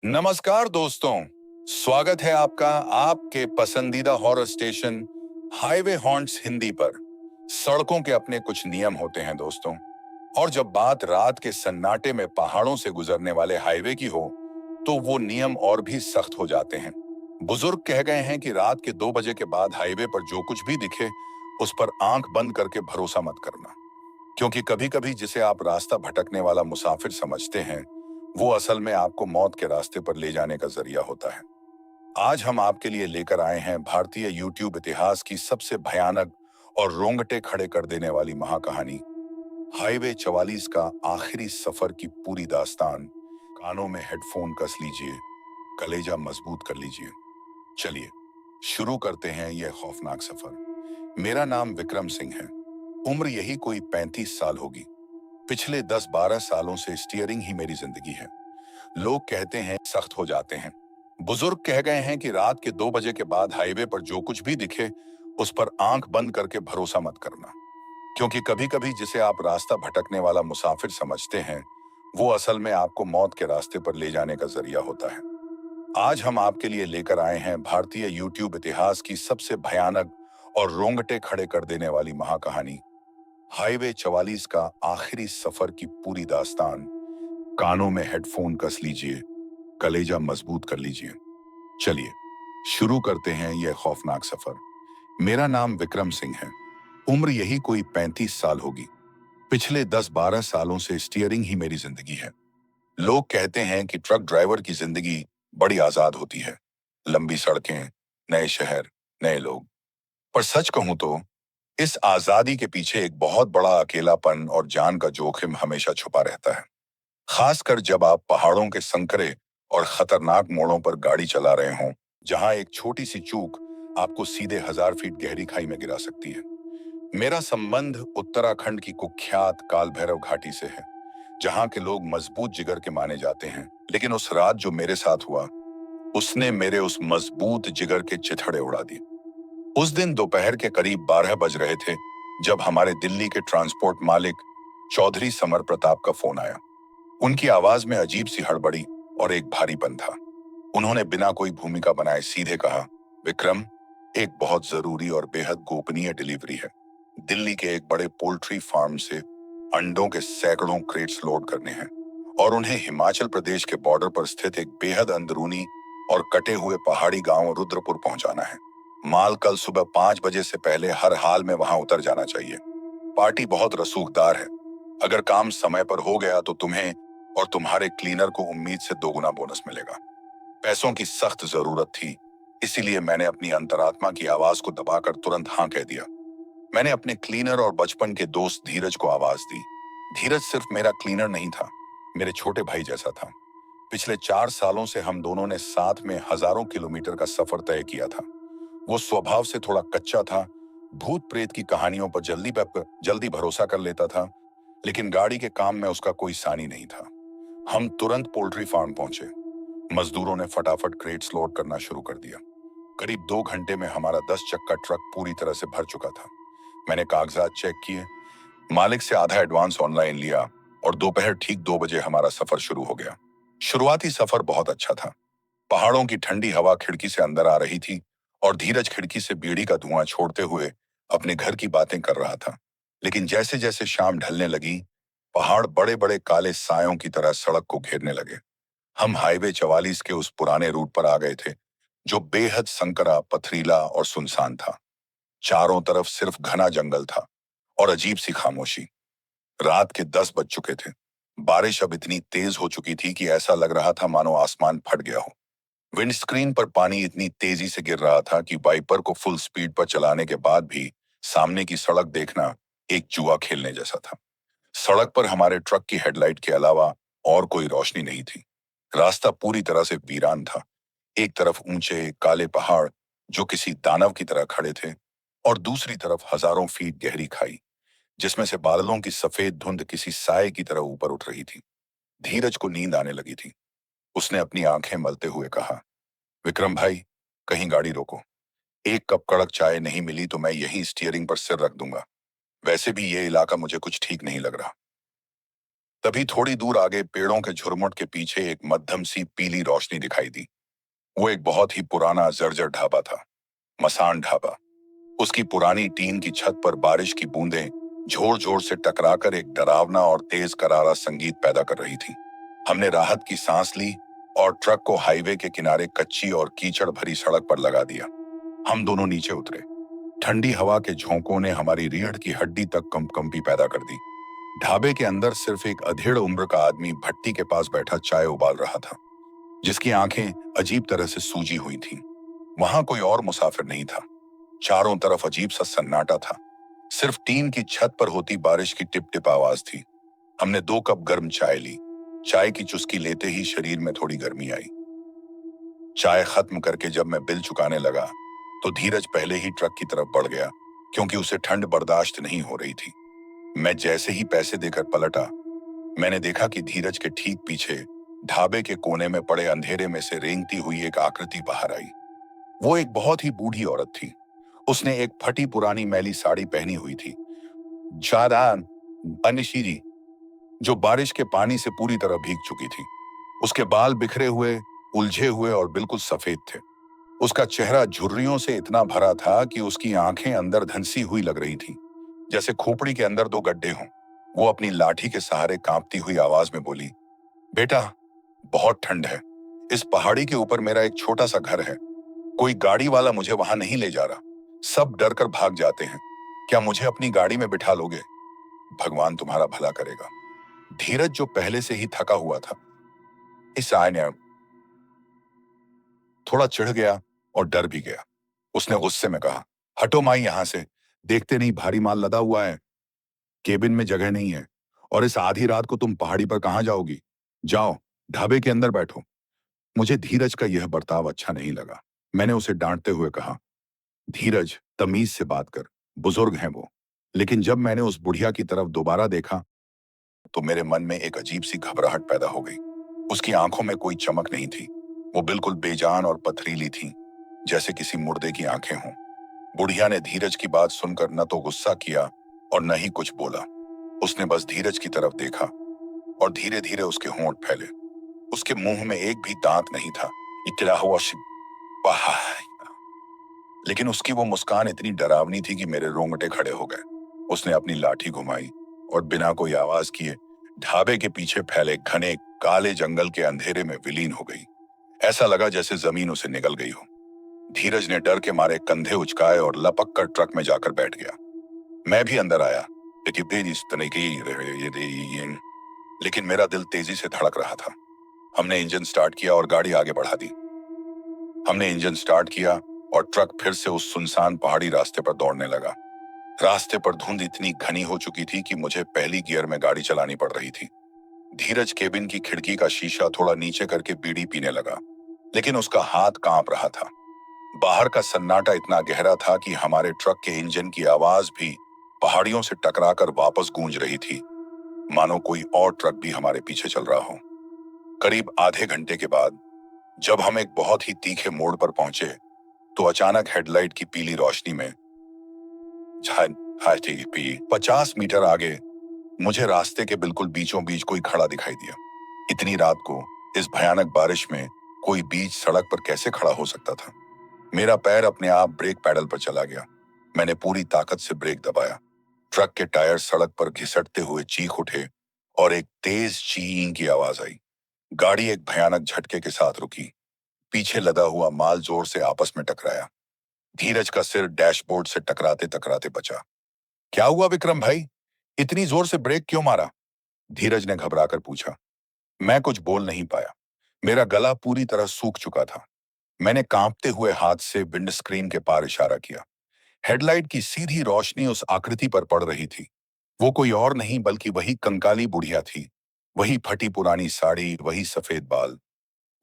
नमस्कार दोस्तों, स्वागत है आपका आपके पसंदीदा horror station highway haunts Hindi पर। सड़कों के अपने कुछ नियम होते हैं दोस्तों, और जब बात रात के सन्नाटे में पहाड़ों से गुजरने वाले हाईवे की हो, तो वो नियम और भी सख्त हो जाते हैं। बुजुर्ग कह गए हैं कि रात के 2 बजे के बाद हाईवे पर जो कुछ भी दिखे, उस पर आंख बंद करके भरोसा मत करना, क्योंकि कभी-कभी जिसे आप रास्ता भटकने वाला मुसाफिर समझते हैं, वो असल में आपको मौत के रास्ते पर ले जाने का जरिया होता है। आज हम आपके लिए लेकर आए हैं भारतीय यूट्यूब इतिहास की सबसे भयानक और रोंगटे खड़े कर देने वाली महाकहानी, हाईवे 44 का आखिरी सफर की पूरी दास्तान। कानों में हेडफोन कस लीजिए, कलेजा मजबूत कर लीजिए। चलिए शुरू करते हैं यह खौफनाक सफर। मेरा नाम विक्रम सिंह है। उम्र यही कोई 35 साल होगी। पिछले 10-12 सालों से स्टीयरिंग ही मेरी जिंदगी है। लोग कहते हैं सख्त हो जाते हैं। बुजुर्ग कह गए हैं कि रात के 2 बजे के बाद हाईवे पर जो कुछ भी दिखे, उस पर आंख बंद करके भरोसा मत करना, क्योंकि कभी-कभी जिसे आप रास्ता भटकने वाला मुसाफिर समझते हैं, वो असल में आपको मौत के रास्ते पर ले जाने का जरिया होता है। आज हम आपके लिए लेकर आए हैं भारतीय यूट्यूब इतिहास की सबसे भयानक और रोंगटे खड़े कर देने वाली महाकहानी, हाईवे 44 का आखिरी सफर की पूरी दास्तान। कानों में हेडफोन कस लीजिए, कलेजा मजबूत कर लीजिए। चलिए शुरू करते हैं यह खौफनाक सफर। मेरा नाम विक्रम सिंह है। उम्र यही कोई 35 साल होगी। पिछले 10-12 सालों से स्टीयरिंग ही मेरी जिंदगी है। लोग कहते हैं कि ट्रक ड्राइवर की जिंदगी बड़ी आजाद होती है, लंबी सड़कें, नए शहर, नए लोग। पर सच कहूं तो इस आजादी के पीछे एक बहुत बड़ा अकेलापन और जान का जोखिम हमेशा छुपा रहता है। खासकर जब आप पहाड़ों के संकरे और खतरनाक मोड़ों पर गाड़ी चला रहे हों, जहां एक छोटी सी चूक आपको सीधे 1000 फीट गहरी खाई में गिरा सकती है। मेरा संबंध उत्तराखंड की कुख्यात काल भैरव घाटी से है, जहां के लोग मजबूत जिगर के माने जाते हैं। लेकिन उस रात जो मेरे साथ हुआ, उसने मेरे उस मजबूत जिगर के चिथड़े उड़ा दिए। उस दिन दोपहर के करीब 12 बज रहे थे, जब हमारे दिल्ली के ट्रांसपोर्ट मालिक चौधरी समर प्रताप का फोन आया। उनकी आवाज में अजीब सी हड़बड़ी और एक भारीपन था। उन्होंने बिना कोई भूमिका बनाए सीधे कहा, विक्रम, एक बहुत जरूरी और बेहद गोपनीय डिलीवरी है। दिल्ली के एक बड़े पोल्ट्री फार्म से अंडों के सैकड़ों क्रेट्स लोड करने हैं, और उन्हें हिमाचल प्रदेश के बॉर्डर पर स्थित एक बेहद अंदरूनी और कटे हुए पहाड़ी गांव रुद्रपुर पहुंचाना है। माल कल सुबह 5 बजे से पहले हर हाल में वहां उतर जाना चाहिए। पार्टी बहुत रसूखदार है। अगर काम समय पर हो गया तो तुम्हें और तुम्हारे क्लीनर को उम्मीद से 2 गुना बोनस मिलेगा। पैसों की सख्त जरूरत थी, इसीलिए मैंने अपनी अंतरात्मा की आवाज को दबाकर तुरंत हाँ कह दिया। मैंने अपने क्लीनर और बचपन के दोस्त धीरज को आवाज दी। धीरज सिर्फ मेरा क्लीनर नहीं था, मेरे छोटे भाई जैसा था। पिछले 4 सालों से हम दोनों ने साथ में हजारों किलोमीटर का सफर तय किया था। वो स्वभाव से थोड़ा कच्चा था, भूत प्रेत की कहानियों पर जल्दी भरोसा कर लेता था, लेकिन गाड़ी के काम में उसका कोई सानी नहीं था। हम तुरंत पोल्ट्री फार्म पहुंचे। मजदूरों ने फटाफट क्रेट्स लोड करना शुरू कर दिया। करीब 2 घंटे में हमारा 10 चक्का ट्रक पूरी तरह से भर चुका था। मैंने कागजात चेक किए, मालिक से आधा एडवांस ऑनलाइन लिया, और दोपहर ठीक 2 बजे हमारा सफर शुरू हो गया। शुरुआती सफर बहुत अच्छा था। पहाड़ों की ठंडी हवा खिड़की से अंदर आ रही थी, और धीरज खिड़की से बीड़ी का धुआं छोड़ते हुए अपने घर की बातें कर रहा था। लेकिन जैसे जैसे शाम ढलने लगी, पहाड़ बड़े बड़े काले सायों की तरह सड़क को घेरने लगे। हम हाईवे 44 के उस पुराने रूट पर आ गए थे, जो बेहद संकरा, पथरीला और सुनसान था। चारों तरफ सिर्फ घना जंगल था और अजीब सी खामोशी। रात के 10 बज चुके थे। बारिश अब इतनी तेज हो चुकी थी कि ऐसा लग रहा था मानो आसमान फट गया हो। विंडस्क्रीन पर पानी इतनी तेजी से गिर रहा था कि वाइपर को फुल स्पीड पर चलाने के बाद भी सामने की सड़क देखना एक जुआ खेलने जैसा था। सड़क पर हमारे ट्रक की हेडलाइट के अलावा और कोई रोशनी नहीं थी। रास्ता पूरी तरह से वीरान था। एक तरफ ऊंचे काले पहाड़ जो किसी दानव की तरह खड़े थे, और दूसरी तरफ हजारों फीट गहरी खाई, जिसमें से बादलों की सफेद धुंध किसी साए की तरह ऊपर उठ रही थी। धीरज को नींद आने लगी थी। उसने अपनी आंखें मलते हुए कहा, विक्रम भाई, कहीं गाड़ी रोको। एक कप कड़क चाय नहीं मिली तो मैं यहीं स्टीयरिंग पर सिर रख दूंगा। वैसे भी ये इलाका मुझे कुछ ठीक नहीं लग रहा। तभी थोड़ी दूर आगे पेड़ों के झुरमुट के पीछे एक मध्यम सी पीली रोशनी दिखाई दी। वो एक बहुत ही पुराना जर्जर ढाबा था, मसान ढाबा। उसकी पुरानी टीन की छत पर बारिश की बूंदें जोर जोर से टकराकर एक डरावना और तेज करारा संगीत पैदा कर रही थी। हमने राहत की सांस ली और ट्रक को हाईवे के किनारे कच्ची और कीचड़ भरी सड़क पर लगा दिया। हम दोनों नीचे उतरे। ठंडी हवा के झोंकों ने हमारी रीढ़ की हड्डी तक कंपकंपी पैदा कर दी। ढाबे के अंदर सिर्फ एक अधेड़ उम्र का आदमी भट्टी के पास बैठा चाय उबाल रहा था, जिसकी आंखें अजीब तरह से सूजी हुई थीं। वहां कोई और मुसाफिर नहीं था। चारों तरफ अजीब सा सन्नाटा था। सिर्फ टीन की छत पर होती बारिश की टिप टिप आवाज थी। हमने 2 कप गर्म चाय ली। चाय की चुस्की लेते ही शरीर में थोड़ी गर्मी आई। चाय खत्म करके जब मैं बिल चुकाने लगा तो धीरज पहले ही ट्रक की तरफ बढ़ गया, क्योंकि उसे ठंड बर्दाश्त नहीं हो रही थी। मैं जैसे ही पैसे देकर पलटा, मैंने देखा कि धीरज के ठीक पीछे ढाबे के कोने में पड़े अंधेरे में से रेंगती हुई एक आकृति बाहर आई। वो एक बहुत ही बूढ़ी औरत थी। उसने एक फटी पुरानी मैली साड़ी पहनी हुई थी, ज्यादा अनशीरी, जो बारिश के पानी से पूरी तरह भीग चुकी थी। उसके बाल बिखरे हुए, उलझे हुए और बिल्कुल सफेद थे। उसका चेहरा झुर्रियों से इतना भरा था कि उसकी आंखें अंदर धंसी हुई लग रही थीं, जैसे खोपड़ी के अंदर 2 गड्ढे हों। वो अपनी लाठी के सहारे कांपती हुई आवाज में बोली, बेटा, बहुत ठंड है। इस पहाड़ी के ऊपर मेरा एक छोटा सा घर है। कोई गाड़ी वाला मुझे वहां नहीं ले जा रहा। सब डर कर भाग जाते हैं। क्या मुझे अपनी गाड़ी में बिठा लोगे? भगवान तुम्हारा भला करेगा। धीरज, जो पहले से ही थका हुआ था, इस आय ने थोड़ा चिढ़ गया और डर भी गया। उसने गुस्से में कहा, हटो माई यहां से। देखते नहीं भारी माल लदा हुआ है, केबिन में जगह नहीं है, और इस आधी रात को तुम पहाड़ी पर कहां जाओगी? जाओ, ढाबे के अंदर बैठो। मुझे धीरज का यह बर्ताव अच्छा नहीं लगा। मैंने उसे डांटते हुए कहा, धीरज, तमीज से बात कर, बुजुर्ग हैं वो। लेकिन जब मैंने उस बुढ़िया की तरफ दोबारा देखा तो मेरे मन में एक अजीब सी घबराहट पैदा हो गई। उसकी आंखों में कोई चमक नहीं थी। वो बिल्कुल बेजान और पथरीली थी, जैसे किसी मुर्दे की आंखें हों। बुढ़िया ने धीरज की बात सुनकर न तो गुस्सा किया और न ही कुछ बोला। उसने बस धीरज की तरफ देखा और धीरे धीरे उसके होंठ फैले। उसके मुंह में एक भी दांत नहीं था। इतना हुआ लेकिन उसकी वो मुस्कान इतनी डरावनी थी कि मेरे रोंगटे खड़े हो गए। उसने अपनी लाठी घुमाई और बिना कोई आवाज किए ढाबे के पीछे फैले घने काले जंगल के अंधेरे में विलीन हो गई। ऐसा लगा जैसे जमीन उसे निगल गई हो। धीरज ने डर के मारे कंधे उचकाए और लपक कर ट्रक में जाकर बैठ गया। मैं भी अंदर आया, लेकिन मेरा दिल तेजी से धड़क रहा था। हमने इंजन स्टार्ट किया और गाड़ी आगे बढ़ा दी। हमने इंजन स्टार्ट किया और ट्रक फिर से उस सुनसान पहाड़ी रास्ते पर दौड़ने लगा। रास्ते पर धुंध इतनी घनी हो चुकी थी कि मुझे पहली गियर में गाड़ी चलानी पड़ रही थी। धीरज केबिन की खिड़की का शीशा थोड़ा नीचे करके बीड़ी पीने लगा, लेकिन उसका हाथ कांप रहा था। बाहर का सन्नाटा इतना गहरा था कि हमारे ट्रक के इंजन की आवाज भी पहाड़ियों से टकराकर वापस गूंज रही थी, मानो कोई और ट्रक भी हमारे पीछे चल रहा हो। करीब आधे घंटे के बाद जब हम एक बहुत ही तीखे मोड़ पर पहुंचे तो अचानक हेडलाइट की पीली रोशनी में 50 मीटर आगे मुझे रास्ते के बिल्कुल बीचों बीच कोई खड़ा दिखाई दिया। इतनी रात को इस भयानक बारिश में कोई बीच सड़क पर कैसे खड़ा हो सकता था? मेरा पैर अपने आप ब्रेक पैडल पर चला गया। मैंने पूरी ताकत से ब्रेक दबाया। ट्रक के टायर सड़क पर घिसटते हुए चीख उठे और एक तेज ची की आवाज आई। गाड़ी एक भयानक झटके के साथ रुकी। पीछे लदा हुआ माल जोर से आपस में टकराया। धीरज का सिर डैशबोर्ड से टकराते टकराते बचा। क्या हुआ विक्रम भाई? इतनी जोर से ब्रेक क्यों मारा? धीरज ने घबराकर पूछा। मैं कुछ बोल नहीं पाया। मेरा गला पूरी तरह सूख चुका था। मैंने कांपते हुए हाथ से विंड स्क्रीन के पार इशारा किया। हेडलाइट की सीधी रोशनी उस आकृति पर पड़ रही थी। वो कोई और नहीं बल्कि वही कंकाली बुढ़िया थी। वही फटी पुरानी साड़ी, वही सफेद बाल।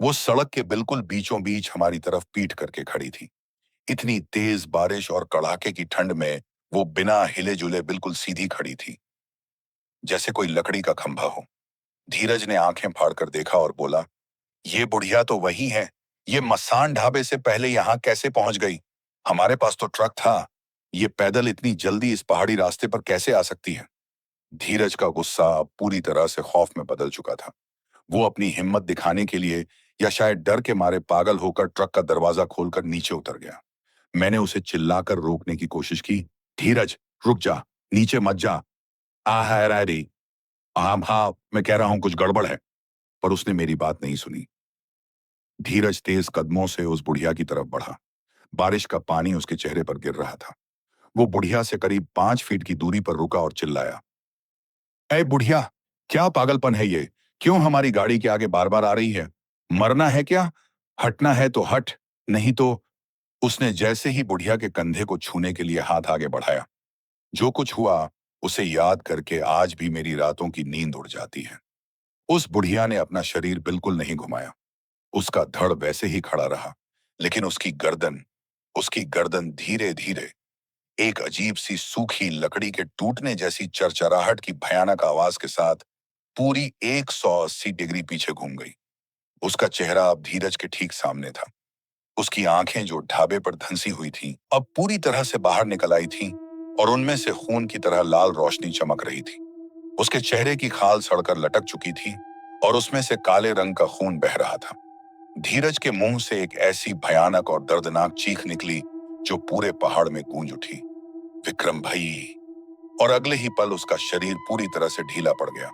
वो सड़क के बिल्कुल बीचों बीच हमारी तरफ पीठ करके खड़ी थी। इतनी तेज बारिश और कड़ाके की ठंड में वो बिना हिले जुले बिल्कुल सीधी खड़ी थी, जैसे कोई लकड़ी का खंभा हो। धीरज ने आंखें फाड़कर देखा और बोला, ये बुढ़िया तो वही है। ये मसान ढाबे से पहले यहां कैसे पहुंच गई? हमारे पास तो ट्रक था। ये पैदल इतनी जल्दी इस पहाड़ी रास्ते पर कैसे आ सकती है? धीरज का गुस्सा अब पूरी तरह से खौफ में बदल चुका था। वो अपनी हिम्मत दिखाने के लिए या शायद डर के मारे पागल होकर ट्रक का दरवाजा खोलकर नीचे उतर गया। मैंने उसे चिल्लाकर रोकने की कोशिश की। धीरज, रुक जा, नीचे मत जा। आ है रैडी। हाँ हाँ, मैं कह रहा हूं कुछ गड़बड़ है। पर उसने मेरी बात नहीं सुनी। धीरज तेज कदमों से उस बुढ़िया की तरफ बढ़ा। बारिश का पानी उसके चेहरे पर गिर रहा था। वो बुढ़िया से करीब 5 फीट की दूरी पर रुका और चिल्लाया, ए बुढ़िया, क्या पागलपन है ये? क्यों हमारी गाड़ी के आगे बार बार आ रही है? मरना है क्या? हटना है तो हट, नहीं तो। उसने जैसे ही बुढ़िया के कंधे को छूने के लिए हाथ आगे बढ़ाया। जो कुछ हुआ उसे याद करके आज भी मेरी रातों की नींद उड़ जाती है। उस बुढ़िया ने अपना शरीर बिल्कुल नहीं घुमाया। उसका धड़ वैसे ही खड़ा रहा, लेकिन उसकी गर्दन धीरे धीरे एक अजीब सी सूखी लकड़ी के टूटने जैसी चरचराहट की भयानक आवाज के साथ पूरी 180 डिग्री पीछे घूम गई। उसका चेहरा अब धीरज के ठीक सामने था। उसकी आंखें जो ढाबे पर धंसी हुई थीं, अब पूरी तरह से बाहर निकल आई थीं और उनमें से खून की तरह लाल रोशनी चमक रही थी। उसके चेहरे की खाल सड़कर लटक चुकी थी और उसमें से काले रंग का खून बह रहा था। धीरज के मुंह से एक ऐसी भयानक और दर्दनाक चीख निकली जो पूरे पहाड़ में गूंज उठी, विक्रम भाई। और अगले ही पल उसका शरीर पूरी तरह से ढीला पड़ गया।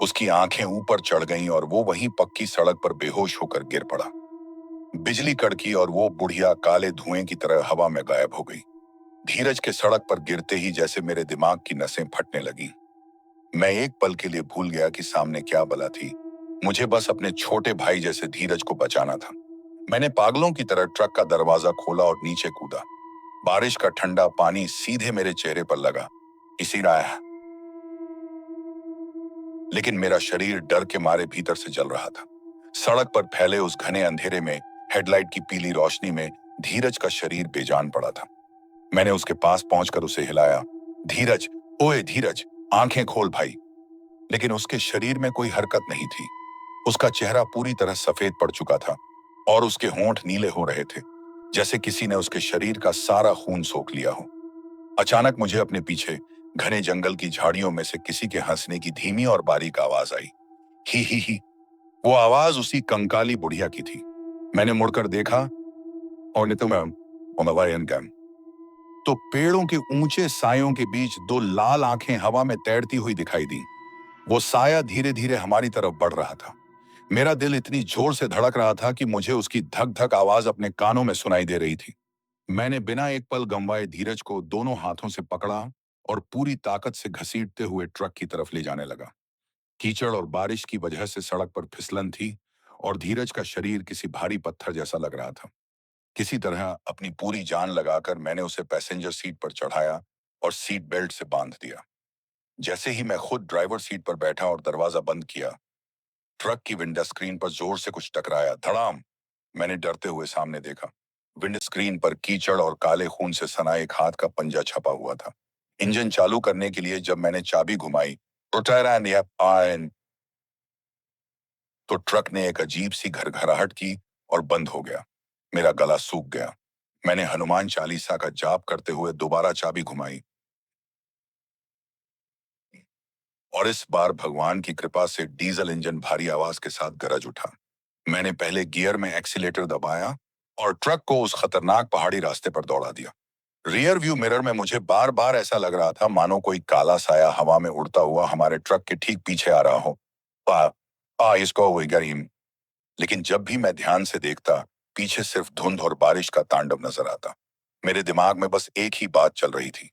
उसकी आंखें ऊपर चढ़ गईं और वो वहीं पक्की सड़क पर बेहोश होकर गिर पड़ा। बिजली कड़की और वो बुढ़िया काले धुएं की तरह हवा में गायब हो गई। धीरज के सड़क पर गिरते ही जैसे मेरे दिमाग की नसें फटने लगी। मैं एक पल के लिए भूल गया कि सामने क्या बला थी। मुझे बस अपने छोटे भाई जैसे धीरज को बचाना था। मैंने पागलों की तरह ट्रक का दरवाजा खोला और नीचे कूदा। बारिश का ठंडा पानी सीधे मेरे चेहरे पर लगा। इसी राह, लेकिन मेरा शरीर डर के मारे भीतर से जल रहा था। सड़क पर फैले उस घने अंधेरे में, हेडलाइट की पीली रोशनी में धीरज का शरीर बेजान पड़ा था। मैंने उसके पास पहुंचकर उसे हिलाया। धीरज, ओए धीरज, आंखें खोल भाई। लेकिन उसके शरीर में कोई हरकत नहीं थी। उसका चेहरा पूरी तरह सफेद पड़ चुका था और उसके होंठ नीले हो रहे थे, जैसे किसी ने उसके शरीर का सारा खून सोख लिया हो। अचानक मुझे अपने पीछे घने जंगल की झाड़ियों में से किसी के हंसने की धीमी और बारीक आवाज आई। ही। वो आवाज उसी कंकाली बुढ़िया की थी। मैंने मुड़कर देखा और नहीं तो मैं ओमवायन कैम। तो पेड़ों के ऊंचे सायों के बीच दो लाल आंखें हवा में तैरती हुई दिखाई दी। वो साया धीरे धीरे हमारी तरफ बढ़ रहा था। मेरा दिल इतनी जोर से धड़क रहा था कि मुझे उसकी धक धक आवाज अपने कानों में सुनाई दे रही थी। मैंने बिना एक पल गंवाए धीरज को दोनों हाथों से पकड़ा और पूरी ताकत से घसीटते हुए ट्रक की तरफ ले जाने लगा। कीचड़ और बारिश की वजह से सड़क पर फिसलन थी और धीरज का शरीर किसी भारी पत्थर जैसा लग रहा था। किसी तरह अपनी पूरी जान लगाकर मैंने उसे पैसेंजर सीट पर चढ़ाया और सीट बेल्ट से बांध दिया। जैसे ही मैं खुद ड्राइवर सीट पर बैठा और दरवाजा बंद किया, ट्रक की विंडो स्क्रीन पर जोर से कुछ टकराया। धड़ाम। मैंने डरते हुए सामने देखा। विंड स्क्रीन पर कीचड़ और काले खून से सना एक हाथ का पंजा छपा हुआ था। इंजन चालू करने के लिए जब मैंने चाबी घुमाई तो ट्रक ने एक अजीब सी घरघराहट की और बंद हो गया। मेरा गला सूख गया। मैंने हनुमान चालीसा का जाप करते हुए दोबारा चाबी घुमाई और इस बार भगवान की कृपा से डीजल इंजन भारी आवाज के साथ गरज उठा। मैंने पहले गियर में एक्सीलेटर दबाया और ट्रक को उस खतरनाक पहाड़ी रास्ते पर दौड़ा दिया। रियर व्यू मिरर में मुझे बार बार ऐसा लग रहा था मानो कोई काला साया हवा में उड़ता हुआ हमारे ट्रक के ठीक पीछे आ रहा हो। आ, इसको हुई गरीम। लेकिन जब भी मैं ध्यान से देखता, पीछे सिर्फ धुंध और बारिश का तांडव नजर आता। मेरे दिमाग में बस एक ही बात चल रही थी,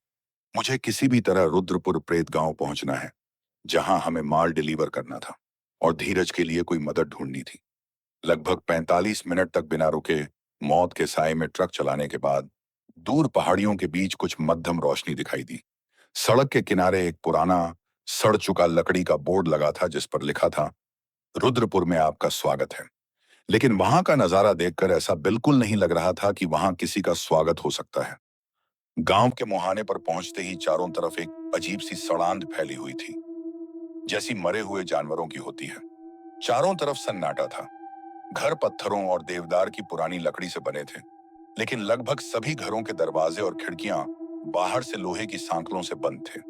मुझे किसी भी तरह रुद्रपुर प्रेत गांव पहुंचना है, जहां हमें माल डिलीवर करना था और धीरज के लिए कोई मदद ढूंढनी थी। लगभग 45 मिनट तक बिना रुके मौत के साए में ट्रक चलाने के बाद दूर पहाड़ियों के बीच कुछ मध्यम रोशनी दिखाई दी। सड़क के किनारे एक पुराना सड़ चुका लकड़ी का बोर्ड लगा था जिस पर लिखा था, रुद्रपुर में आपका स्वागत है। लेकिन वहां का नजारा देखकर ऐसा बिल्कुल नहीं लग रहा था कि वहां किसी का स्वागत हो सकता है। गांव के मुहाने पर पहुंचते ही चारों तरफ एक अजीब सी सड़ांध फैली हुई थी, जैसी मरे हुए जानवरों की होती है। चारों तरफ सन्नाटा था। घर पत्थरों और देवदार की पुरानी लकड़ी से बने थे, लेकिन लगभग सभी घरों के दरवाजे और खिड़कियां बाहर से लोहे की सांकलों से बंद थे।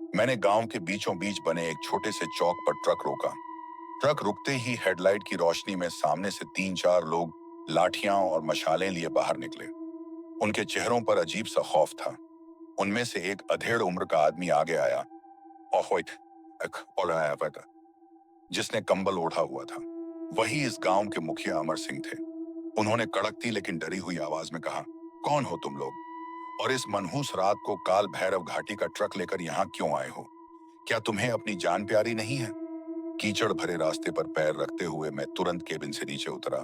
मैंने गांव के बीचों बीच बने एक छोटे से चौक पर ट्रक रोका। ट्रक रुकते ही हेडलाइट की रोशनी में सामने से 3-4 लोग लाठियां और मशालें लिए बाहर निकले। उनके चेहरों पर अजीब सा खौफ था। उनमें से एक अधेड़ उम्र का आदमी आगे आया और जिसने कंबल ओढ़ा हुआ था। वही इस गांव के मुखिया अमर सिंह थे। उन्होंने कड़कती लेकिन डरी हुई आवाज में कहा, कौन हो तुम लोग और इस मनहूस रात को काल भैरव घाटी का ट्रक लेकर यहाँ क्यों आए हो? क्या तुम्हें अपनी जान प्यारी नहीं है? कीचड़ भरे रास्ते पर पैर रखते हुए मैं तुरंत केबिन से नीचे उतरा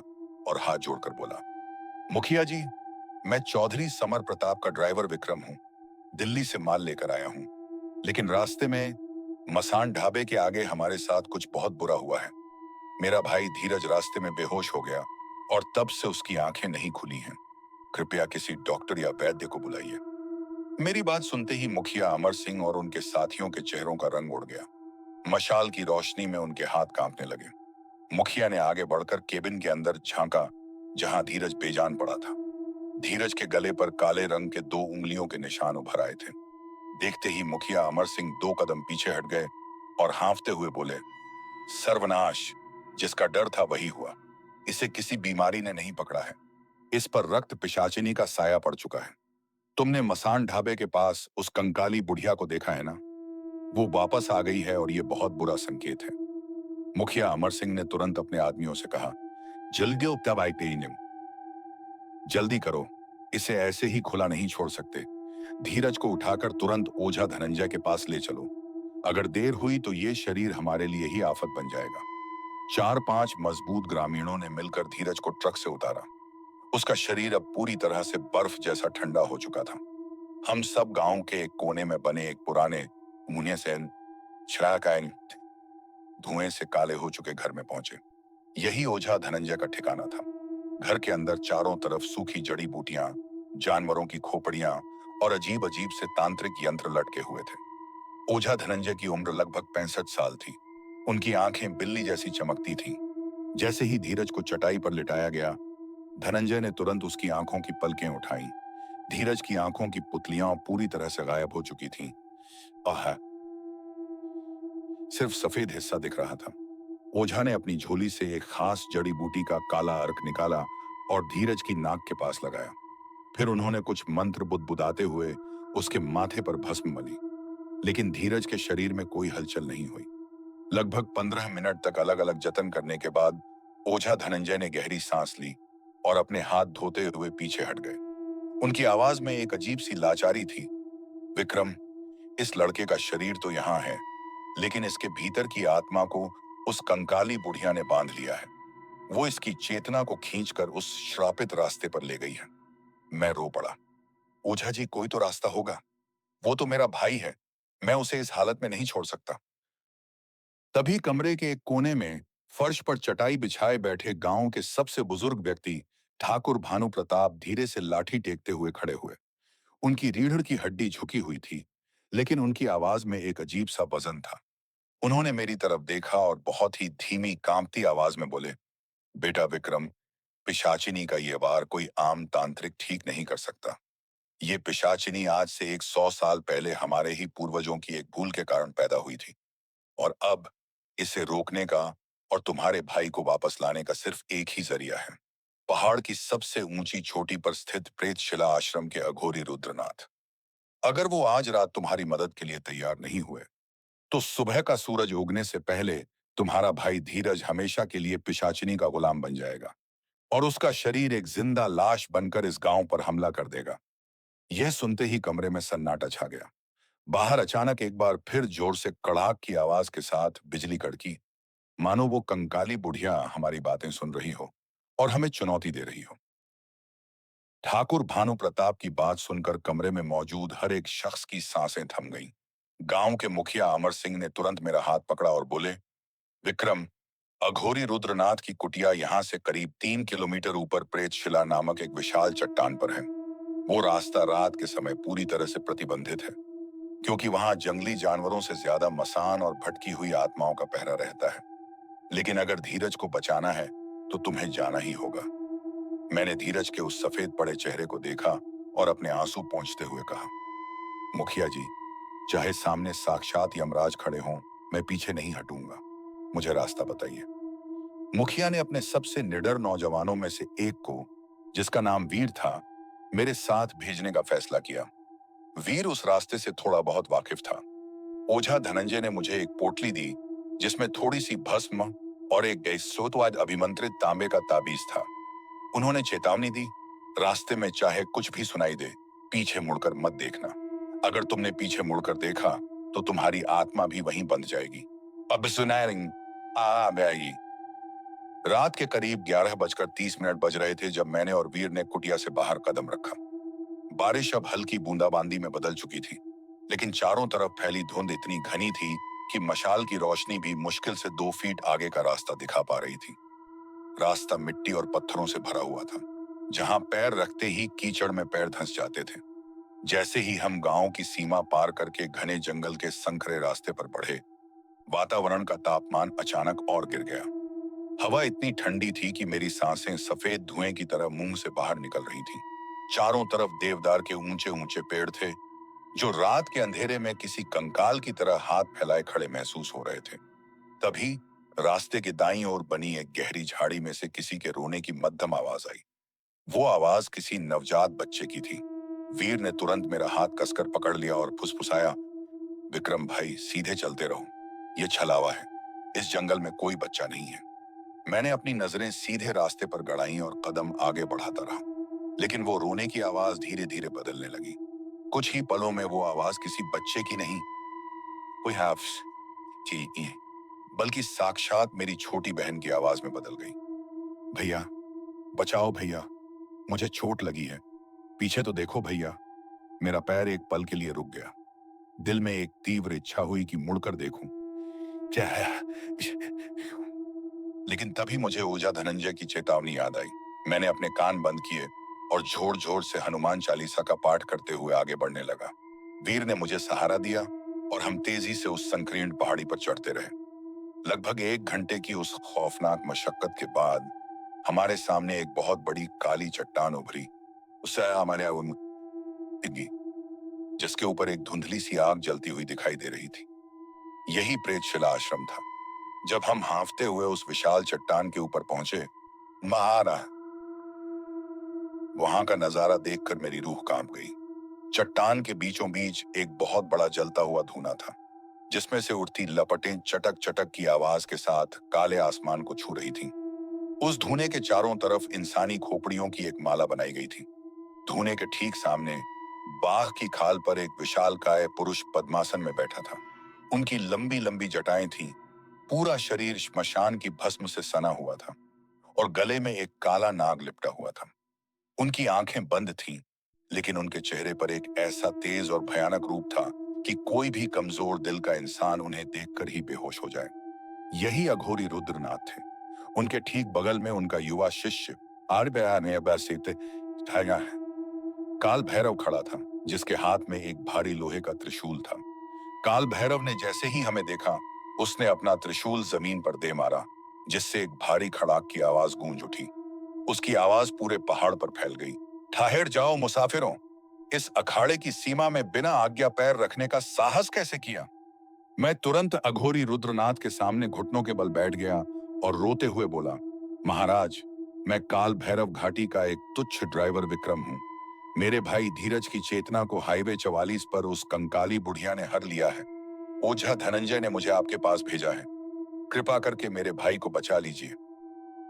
और हाथ जोड़कर बोला, मुखिया जी, मैं चौधरी समर प्रताप का ड्राइवर विक्रम हूँ। दिल्ली से माल लेकर आया हूँ, लेकिन रास्ते में मसान ढाबे के आगे हमारे साथ कुछ बहुत बुरा हुआ है। मेरा भाई धीरज रास्ते में बेहोश हो गया और तब से उसकी आंखें नहीं खुली हैं। कृपया किसी डॉक्टर या वैद्य को बुलाइए। मेरी बात सुनते ही मुखिया अमर सिंह और उनके साथियों के चेहरों का रंग उड़ गया। मशाल की रोशनी में उनके हाथ कांपने लगे। मुखिया ने आगे बढ़कर केबिन के अंदर झांका, जहां धीरज बेजान पड़ा था। धीरज के गले पर काले रंग के 2 उंगलियों के निशान उभर आए थे। देखते ही मुखिया अमर सिंह 2 कदम पीछे हट गए और हांफते हुए बोले, सर्वनाश, जिसका डर था वही हुआ। इसे किसी बीमारी ने नहीं पकड़ा है। इस पर रक्त पिशाचिनी का साया पड़ चुका है। तुमने मसान ढाबे के पास उस कंकाली बुढ़िया को देखा है ना? वो वापस आ गई है और ये बहुत बुरा संकेत है। मुखिया अमर सिंह ने तुरंत अपने आदमियों से कहा, जल्दी तब आते ही जल्दी करो, इसे ऐसे ही खुला नहीं छोड़ सकते। धीरज को उठाकर तुरंत ओझा धनंजय के पास ले चलो। अगर देर हुई तो ये शरीर हमारे लिए ही आफत बन जाएगा। 4-5 मजबूत ग्रामीणों ने मिलकर धीरज को ट्रक से उतारा। उसका शरीर अब पूरी तरह से बर्फ जैसा ठंडा हो चुका था। हम सब गांव के एक कोने में बने एक पुराने मुन्ने से छड़ाकाए धुएं से काले हो चुके घर में पहुंचे। यही ओझा धनंजय का ठिकाना था। घर के अंदर चारों तरफ सूखी जड़ी बूटियां, जानवरों की खोपड़ियां और अजीब अजीब से तांत्रिक यंत्र लटके हुए थे। ओझा धनंजय की उम्र लगभग 65 साल थी। उनकी आंखें बिल्ली जैसी चमकती थीं। जैसे ही धीरज को चटाई पर लिटाया गया, धनंजय ने तुरंत उसकी आंखों की पलकें उठाईं। धीरज की आंखों की पुतलियां पूरी तरह से गायब हो चुकी थीं। आह, सिर्फ सफेद हिस्सा दिख रहा था। ओझा ने अपनी झोली से एक खास जड़ी बूटी का काला अर्क निकाला और धीरज की नाक के पास लगाया। फिर उन्होंने कुछ मंत्र बुदबुदाते हुए उसके माथे पर भस्म मली, लेकिन धीरज के शरीर में कोई हलचल नहीं हुई। लगभग 15 मिनट तक अलग अलग जतन करने के बाद ओझा धनंजय ने गहरी सांस ली और अपने हाथ धोते हुए पीछे हट गए। उनकी आवाज में एक अजीब सी लाचारी थी। विक्रम, इस लड़के का शरीर तो यहाँ है, लेकिन इसके भीतर की आत्मा को उस कंकाली बुढ़िया ने बांध लिया है। वो इसकी चेतना को खींचकर उस श्रापित रास्ते पर ले गई है। मैं रो पड़ा। ओझा जी, कोई तो रास्ता होगा। वो तो मेरा भाई है। मैं उसे इस हालत में नहीं छोड़ सकता। तभी कमरे के एक कोने में फर्श पर चटाई बिछाए बैठे गांव के सबसे बुजुर्ग व्यक्ति ठाकुर भानु प्रताप धीरे से लाठी टेकते हुए खड़े हुए। उनकी रीढ़ की हड्डी झुकी हुई थी, लेकिन उनकी आवाज में एक अजीब सा वजन था। उन्होंने मेरी तरफ देखा और बहुत ही धीमी कांपती आवाज में बोले, बेटा विक्रम, पिशाचिनी का ये वार कोई आम तांत्रिक ठीक नहीं कर सकता। ये पिशाचिनी आज से 100 साल पहले हमारे ही पूर्वजों की एक भूल के कारण पैदा हुई थी, और अब इसे रोकने का और तुम्हारे भाई को वापस लाने का सिर्फ एक ही जरिया है, पहाड़ की सबसे ऊंची चोटी पर स्थित प्रेतशिला आश्रम के अघोरी रुद्रनाथ। अगर वो आज रात तुम्हारी मदद के लिए तैयार नहीं हुए, तो सुबह का सूरज उगने से पहले तुम्हारा भाई धीरज हमेशा के लिए पिशाचिनी का गुलाम बन जाएगा और उसका शरीर एक जिंदा लाश बनकर इस गांव पर हमला कर देगा। यह सुनते ही कमरे में सन्नाटा छा गया। बाहर अचानक एक बार फिर जोर से कड़ाक की आवाज के साथ बिजली कड़की, मानो वो कंकाली बुढ़िया हमारी बातें सुन रही हो और हमें चुनौती दे रही हो। ठाकुर भानु प्रताप की बात सुनकर कमरे में मौजूद हर एक शख्स की सांसें थम गईं। गांव के मुखिया अमर सिंह ने तुरंत मेरा हाथ पकड़ा और बोले, विक्रम, अघोरी रुद्रनाथ की कुटिया यहाँ से करीब 3 किलोमीटर ऊपर प्रेतशिला नामक एक विशाल चट्टान पर है। वो रास्ता रात के समय पूरी तरह से प्रतिबंधित है, क्योंकि वहां जंगली जानवरों से ज्यादा मसान और भटकी हुई आत्माओं का पहरा रहता है। लेकिन अगर धीरज को बचाना है तो तुम्हें जाना ही होगा। मैंने धीरज के उस सफेद पड़े चेहरे को देखा और अपने आंसू पोंछते हुए कहा, मुखिया जी, चाहे सामने साक्षात यमराज खड़े हों, मैं पीछे नहीं हटूंगा। मुझे रास्ता बताइए। मुखिया ने अपने सबसे निडर नौजवानों में से एक को, जिसका नाम वीर था, मेरे साथ भेजने का फैसला किया। वीर उस रास्ते से थोड़ा बहुत वाकिफ था। ओझा धनंजय ने मुझे एक पोटली दी जिसमें थोड़ी सी भस्म और एक गैसोतवाद अभिमंत्रित तांबे का ताबीज था। उन्होंने चेतावनी दी, रास्ते में चाहे कुछ भी सुनाई दे, पीछे मुड़कर मत देखना। अगर तुमने पीछे मुड़कर देखा तो तुम्हारी आत्मा भी वहीं बंध जाएगी। अब सुनाई आ गई। रात के करीब 11:30 बज रहे थे जब मैंने और वीर ने कुटिया से बाहर कदम रखा। बारिश अब हल्की बूंदाबांदी में बदल चुकी थी, लेकिन चारों तरफ फैली धुंध इतनी घनी थी कि मशाल की रोशनी भी मुश्किल से 2 फीट आगे का रास्ता दिखा पा रही थी। रास्ता मिट्टी और पत्थरों से भरा हुआ था, जहां पैर रखते ही कीचड़ में पैर धंस जाते थे। जैसे ही हम गांव की सीमा पार करके घने जंगल के संकरे रास्ते पर बढ़े, वातावरण का तापमान अचानक और गिर गया। हवा इतनी ठंडी थी कि मेरी सांसें सफेद धुएं की तरह मुंह से बाहर निकल रही थीं। चारों तरफ देवदार के ऊंचे ऊंचे पेड़ थे, जो रात के अंधेरे में किसी कंकाल की तरह हाथ फैलाए खड़े महसूस हो रहे थे। तभी रास्ते के दाईं ओर बनी एक गहरी झाड़ी में से किसी के रोने की मध्यम आवाज आई। वो आवाज किसी नवजात बच्चे की थी। वीर ने तुरंत मेरा हाथ कसकर पकड़ लिया और फुसफुसाया, विक्रम भाई, सीधे चलते रहो, ये छलावा है, इस जंगल में कोई बच्चा नहीं है। मैंने अपनी नजरें सीधे रास्ते पर गड़ाई और कदम आगे बढ़ाता रहा, लेकिन वो रोने की आवाज धीरे धीरे बदलने लगी। कुछ ही पलों में वो आवाज किसी बच्चे की नहीं, कोई हाफ्स थी, बल्कि साक्षात मेरी छोटी बहन की आवाज में बदल गई। भैया, बचाओ भैया, मुझे चोट लगी है, पीछे तो देखो भैया। मेरा पैर एक पल के लिए रुक गया। दिल में एक तीव्र इच्छा हुई कि मुड़कर देखूं क्या है, लेकिन तभी मुझे ओझा धनंजय की चेतावनी याद आई। मैंने अपने कान बंद किए और जोर जोर से हनुमान चालीसा का पाठ करते हुए आगे बढ़ने लगा। वीर ने मुझे सहारा दिया और हम तेजी से उस संकीर्ण पहाड़ी पर चढ़ते रहे। लगभग 1 घंटे की उस खौफनाक मशक्कत के बाद हमारे सामने एक बहुत बड़ी काली चट्टान उभरी। उससे हमारे डिग्गी, जिसके ऊपर एक धुंधली सी आग जलती हुई दिखाई दे रही थी। यही प्रेतशिला आश्रम था। जब हम हांफते हुए उस विशाल चट्टान के ऊपर पहुंचे, महारा वहां का नजारा देखकर मेरी रूह कांप गई। चट्टान के बीचों बीच एक बहुत बड़ा जलता हुआ धुआं था, जिसमें से उठती लपटें चटक चटक की आवाज के साथ काले आसमान को छू रही थीं। उस धुएं के चारों तरफ इंसानी खोपड़ियों की एक माला बनाई गई थी। धुएं के ठीक सामने बाघ की खाल पर एक विशालकाय पुरुष पद्मासन में बैठा था। उनकी लंबी लंबी जटाएं थीं, पूरा शरीर श्मशान की भस्म से सना हुआ था और गले में एक काला नाग लिपटा हुआ था। उनकी आंखें बंद थीं, लेकिन उनके चेहरे पर एक ऐसा तेज और भयानक रूप था कि कोई भी कमजोर दिल का इंसान उन्हें देखकर ही बेहोश हो जाए। यही अघोरी रुद्रनाथ थे। उनके ठीक बगल में उनका युवा शिष्य काल भैरव खड़ा था, जिसके हाथ में एक भारी लोहे का त्रिशूल था। काल भैरव ने जैसे ही हमें देखा, उसने अपना त्रिशूल जमीन पर दे मारा, जिससे एक भारी खड़ाक की आवाज गूंज उठी। उसकी आवाज पूरे पहाड़ पर फैल गई। ठहर जाओ मुसाफिरों, इस अखाड़े की सीमा में बिना आज्ञा पैर रखने का साहस कैसे किया? मैं तुरंत अघोरी रुद्रनाथ के सामने घुटनों के बल बैठ गया और रोते हुए बोला, महाराज, मैं काल भैरव घाटी का एक तुच्छ ड्राइवर विक्रम हूं। मेरे भाई धीरज की चेतना को हाईवे 44 पर उस कंकाली बुढ़िया ने हर लिया है। ओझा धनंजय ने मुझे आपके पास भेजा है। कृपा करके मेरे भाई को बचा लीजिए।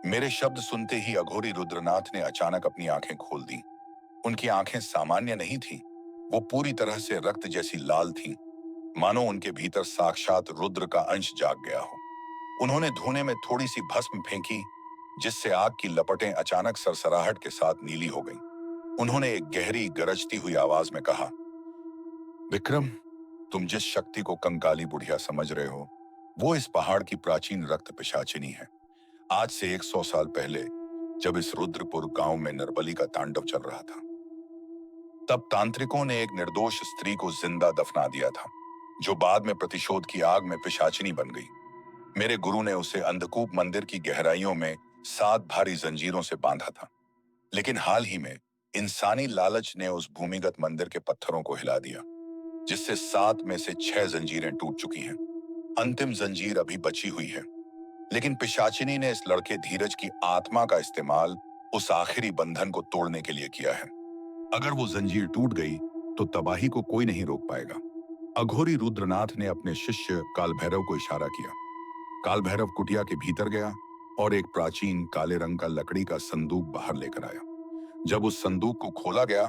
मेरे शब्द सुनते ही अघोरी रुद्रनाथ ने अचानक अपनी आंखें खोल दी। उनकी आंखें सामान्य नहीं थीं, वो पूरी तरह से रक्त जैसी लाल थीं, मानो उनके भीतर साक्षात रुद्र का अंश जाग गया हो। उन्होंने धुएं में थोड़ी सी भस्म फेंकी, जिससे आग की लपटें अचानक सरसराहट के साथ नीली हो गईं। उन्होंने एक गहरी गरजती हुई आवाज में कहा, विक्रम, तुम जिस शक्ति को कंकाली बुढ़िया समझ रहे हो, वो इस पहाड़ की प्राचीन रक्त पिशाचिनी है। आज से 100 साल पहले, जब इस रुद्रपुर गांव में नरबली का तांडव चल रहा था, तब तांत्रिकों ने एक निर्दोष स्त्री को जिंदा दफना दिया था, जो बाद में प्रतिशोध की आग में पिशाचिनी बन गई। मेरे गुरु ने उसे अंधकूप मंदिर की गहराइयों में 7 भारी जंजीरों से बांधा था, लेकिन हाल ही में इंसानी लालच ने उस भूमिगत मंदिर के पत्थरों को हिला दिया। जिससे 7 में से 6 जंजीरें टूट चुकी हैं। अंतिम जंजीर अभी बची हुई है, लेकिन पिशाचिनी ने इस लड़के धीरज की आत्मा का इस्तेमाल उस आखिरी बंधन को तोड़ने के लिए किया है। अगर वो जंजीर टूट गई तो तबाही को कोई नहीं रोक पाएगा। अघोरी रुद्रनाथ ने अपने शिष्य काल भैरव को इशारा किया। काल भैरव कुटिया के भीतर गया और एक प्राचीन काले रंग का लकड़ी का संदूक बाहर लेकर आया। जब उस संदूक को खोला गया,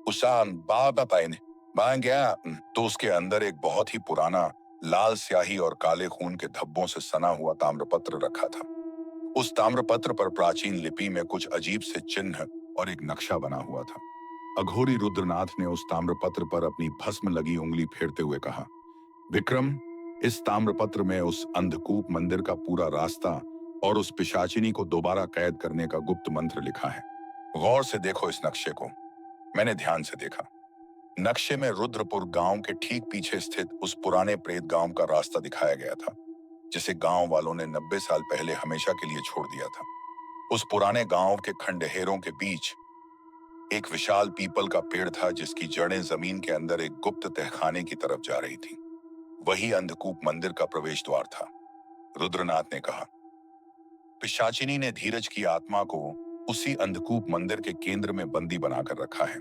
उसान बाबा पाइन बांग गया तो उसके अंदर एक बहुत ही पुराना लाल स्याही और काले खून के धब्बों से सना हुआ ताम्रपत्र रखा था। उस ताम्रपत्र पर प्राचीन लिपि में कुछ अजीब से चिन्ह और एक नक्शा बना हुआ था। अघोरी रुद्रनाथ ने उस ताम्रपत्र पर अपनी भस्म लगी उंगली फेरते हुए कहा, विक्रम, इस ताम्रपत्र में उस अंधकूप मंदिर का पूरा रास्ता और उस पिशाचिनी को दोबारा कैद करने का गुप्त मंत्र लिखा है। गौर से देखो इस नक्शे को। मैंने ध्यान से देखा। नक्शे में रुद्रपुर गांव के ठीक पीछे स्थित उस पुराने प्रेत गांव का रास्ता दिखाया गया था, जिसे गांव वालों ने 90 साल पहले हमेशा के लिए छोड़ दिया था। उस पुराने गांव के खंडहेरों के बीच एक विशाल पीपल का पेड़ था, जिसकी जड़ें जमीन के अंदर एक गुप्त तहखाने की तरफ जा रही थी। वही अंधकूप मंदिर का प्रवेश द्वार था। रुद्रनाथ ने कहा, पिशाचिनी ने धीरज की आत्मा को उसी अंधकूप मंदिर के केंद्र में बंदी बनाकर रखा है।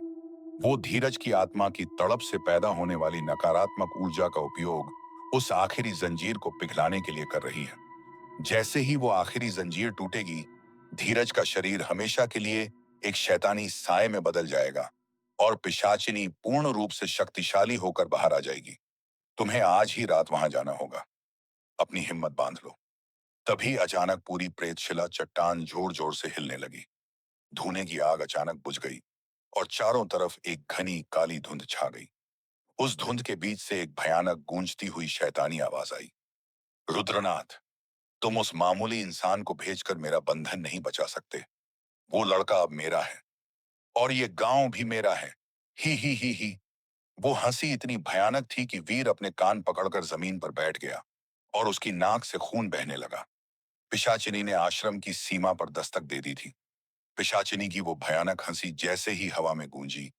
वो धीरज की आत्मा की तड़प से पैदा होने वाली नकारात्मक ऊर्जा का उपयोग उस आखिरी जंजीर को पिघलाने के लिए कर रही है। जैसे ही वो आखिरी जंजीर टूटेगी, धीरज का शरीर हमेशा के लिए एक शैतानी साए में बदल जाएगा और पिशाचिनी पूर्ण रूप से शक्तिशाली होकर बाहर आ जाएगी। तुम्हें आज ही रात वहां जाना होगा। अपनी हिम्मत बांध लो। तभी अचानक पूरी प्रेतशिला चट्टान जोर जोर से हिलने लगी। धुएं की आग अचानक बुझ गई और चारों तरफ एक घनी काली धुंध छा गई। उस धुंध के बीच से एक भयानक गूंजती हुई शैतानी आवाज आई, रुद्रनाथ, तुम उस मामूली इंसान को भेजकर मेरा बंधन नहीं बचा सकते। वो लड़का अब मेरा है और ये गांव भी मेरा है। ही। वो हंसी इतनी भयानक थी कि वीर अपने कान पकड़कर जमीन पर बैठ गया और उसकी नाक से खून बहने लगा। पिशाचिनी ने आश्रम की सीमा पर दस्तक दे दी थी। पिशाचिनी की वो भयानक हंसी जैसे ही हवा में गूंजी,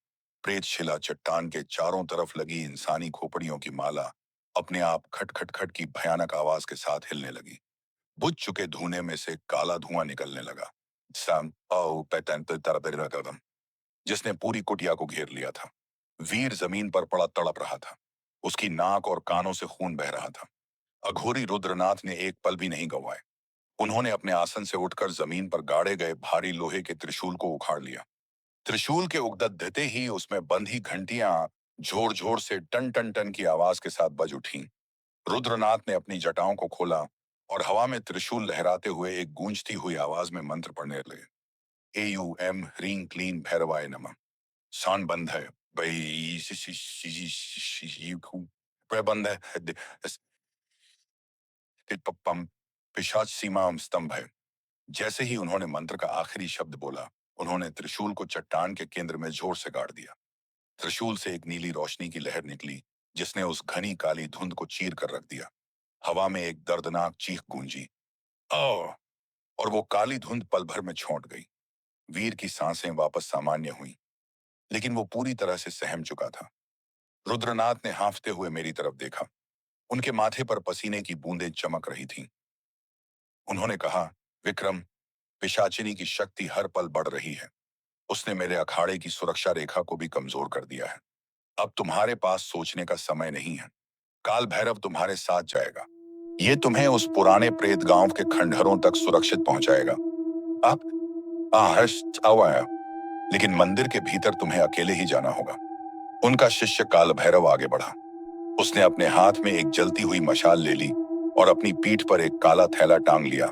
प्रेतशिला चट्टान के चारों तरफ लगी इंसानी खोपड़ियों की माला अपने आप खट खट खट की भयानक आवाज के साथ हिलने लगी। बुझ चुके धुएं में से काला धुआं निकलने लगा, जिसने पूरी कुटिया को घेर लिया था। वीर जमीन पर पड़ा तड़प रहा था। उसकी नाक और कानों से खून बह रहा था। अघोरी रुद्रनाथ ने एक पल भी नहीं गंवाए। उन्होंने अपने आसन से उठकर जमीन पर गाड़े गए भारी लोहे के त्रिशूल को उखाड़ लिया। त्रिशूल के उगदत ही उसमें बंधी घंटियां जोर जोर से टन टन टन की आवाज के साथ बज उठी। रुद्रनाथ ने अपनी जटाओं को खोला और हवा में त्रिशूल लहराते हुए एक गूंजती हुई आवाज में मंत्र पढ़ने लगे। एयू ह्रीं क्लीं भैरवाय नमः। शान बंद है भाई, प्रबंध है, पिशाच सीमा स्तंभ है। जैसे ही उन्होंने मंत्र का आखिरी शब्द बोला, उन्होंने त्रिशूल को चट्टान के केंद्र में जोर से गाड़ दिया। त्रिशूल से एक नीली रोशनी की लहर निकली, जिसने उस घनी काली धुंध को चीर कर रख दिया। हवा में एक दर्दनाक चीख गूंजी, ओ! और वो काली धुंध पल भर में छौंट गई। वीर की सांसें वापस सामान्य हुई, लेकिन वो पूरी तरह से सहम चुका था। रुद्रनाथ ने हांफते हुए मेरी तरफ देखा। उनके माथे पर पसीने की बूंदें चमक रही थीं। उन्होंने कहा, विक्रम, पिशाचिनी की शक्ति हर पल बढ़ रही है। उसने मेरे अखाड़े की सुरक्षा रेखा को भी कमजोर कर दिया है। अब तुम्हारे पास सोचने का समय नहीं है। काल भैरव तुम्हारे साथ जाएगा। ये तुम्हें उस पुराने प्रेत गांव के खंडहरों तक सुरक्षित पहुंचाएगा। आप हुआ है, लेकिन मंदिर के भीतर तुम्हें अकेले ही जाना होगा। उनका शिष्य काल भैरव आगे बढ़ा। उसने अपने हाथ में एक जलती हुई मशाल ले ली और अपनी पीठ पर एक काला थैला टांग लिया,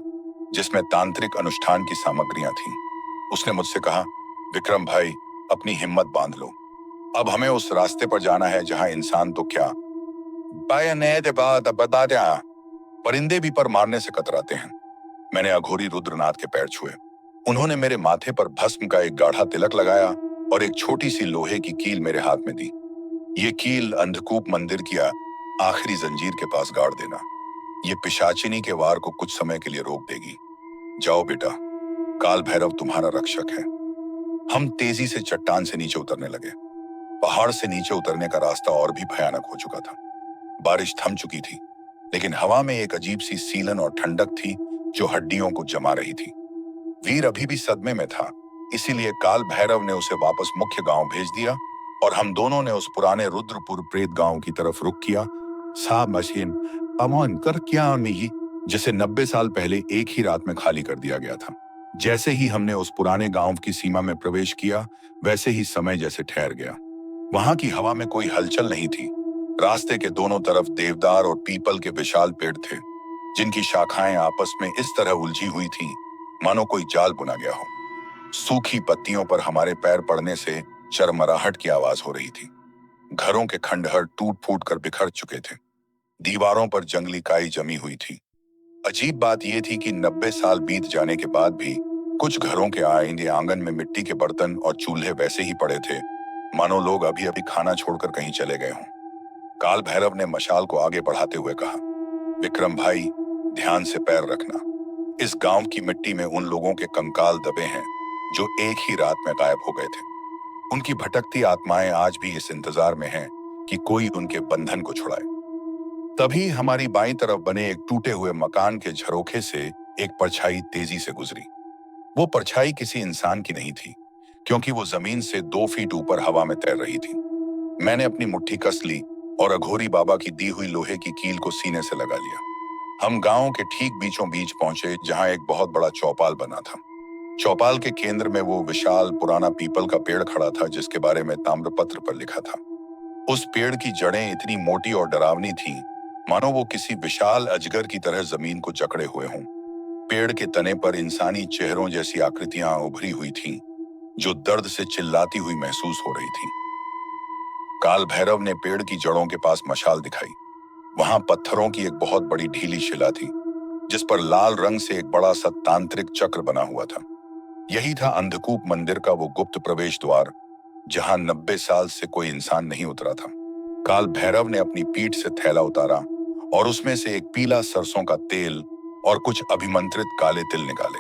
जिसमें तांत्रिक अनुष्ठान की सामग्रियां थीं। उसने मुझसे कहा, विक्रम भाई, अपनी हिम्मत बांध लो। अब हमें उस रास्ते पर जाना है जहां इंसान तो क्या, परिंदे भी पर मारने से कतराते हैं। मैंने अघोरी रुद्रनाथ के पैर छुए। उन्होंने मेरे माथे पर भस्म का एक गाढ़ा तिलक लगाया और एक छोटी सी लोहे की कील मेरे हाथ में दी। ये कील अंधकूप मंदिर की आखिरी जंजीर के पास गाड़ देना। ये पिशाचिनी के वार को कुछ समय के लिए रोक देगी। जाओ बेटा, काल भैरव तुम्हारा रक्षक है। हम तेजी से चट्टान से नीचे उतरने लगे। पहाड़ से नीचे उतरने का रास्ता और भी भयानक हो चुका था। बारिश थम चुकी थी, लेकिन हवा में एक अजीब सी सीलन और ठंडक थी जो हड्डियों को जमा रही थी। वीर अभी भी सदमे में था, इसीलिए काल भैरव ने उसे वापस मुख्य गांव भेज दिया और हम दोनों ने उस पुराने रुद्रपुर प्रेत गांव की तरफ रुख किया। साहब मशीन अमन कर क्या नहीं, जिसे 90 साल पहले एक ही रात में खाली कर दिया गया था। जैसे ही हमने उस पुराने गांव की सीमा में प्रवेश किया, वैसे ही समय जैसे ठहर गया। वहां की हवा में कोई हलचल नहीं थी। रास्ते के दोनों तरफ देवदार और पीपल के विशाल पेड़ थे, जिनकी शाखाएं आपस में इस तरह उलझी हुई थीं, मानो कोई जाल बुना गया हो। सूखी पत्तियों पर हमारे पैर पड़ने से चरमराहट की आवाज हो रही थी। घरों के खंडहर टूट फूट कर बिखर चुके थे। दीवारों पर जंगली काई जमी हुई थी। अजीब बात यह थी कि 90 साल बीत जाने के बाद भी कुछ घरों के आईने आंगन में मिट्टी के बर्तन और चूल्हे वैसे ही पड़े थे, मानो लोग अभी अभी खाना छोड़कर कहीं चले गए हों। काल भैरव ने मशाल को आगे बढ़ाते हुए कहा, विक्रम भाई, ध्यान से पैर रखना। इस गांव की मिट्टी में उन लोगों के कंकाल दबे हैं जो एक ही रात में गायब हो गए थे। उनकी भटकती आत्माएं आज भी इस इंतजार में हैं कि कोई उनके बंधन को छुड़ाए। तभी हमारी बाईं तरफ बने एक टूटे हुए मकान के झरोखे से एक परछाई तेजी से गुजरी। वो परछाई किसी इंसान की नहीं थी, क्योंकि वो जमीन से 2 फीट ऊपर हवा में तैर रही थी। मैंने अपनी मुट्ठी कस ली और अघोरी बाबा की दी हुई लोहे की कील को सीने से लगा लिया। हम गांव के ठीक बीचों बीच पहुंचे, जहां एक बहुत बड़ा चौपाल बना था। चौपाल के केंद्र में वो विशाल पुराना पीपल का पेड़ खड़ा था, जिसके बारे में ताम्रपत्र पर लिखा था। उस पेड़ की जड़ें इतनी मोटी और डरावनी थीं, मानो वो किसी विशाल अजगर की तरह जमीन को जकड़े हुए हों। पेड़ के तने पर इंसानी चेहरों जैसी आकृतियां उभरी हुई थीं, जो दर्द से चिल्लाती हुई महसूस हो रही थीं। काल भैरव ने पेड़ की जड़ों के पास मशाल दिखाई। वहां पत्थरों की एक बहुत बड़ी ढीली शिला थी, जिस पर लाल रंग से एक बड़ा सा तांत्रिक चक्र बना हुआ था। यही था अंधकूप मंदिर का वो गुप्त प्रवेश द्वार, जहां 90 साल से कोई इंसान नहीं उतरा था। काल भैरव ने अपनी पीठ से थैला उतारा और उसमें से एक पीला सरसों का तेल और कुछ अभिमंत्रित काले तिल निकाले।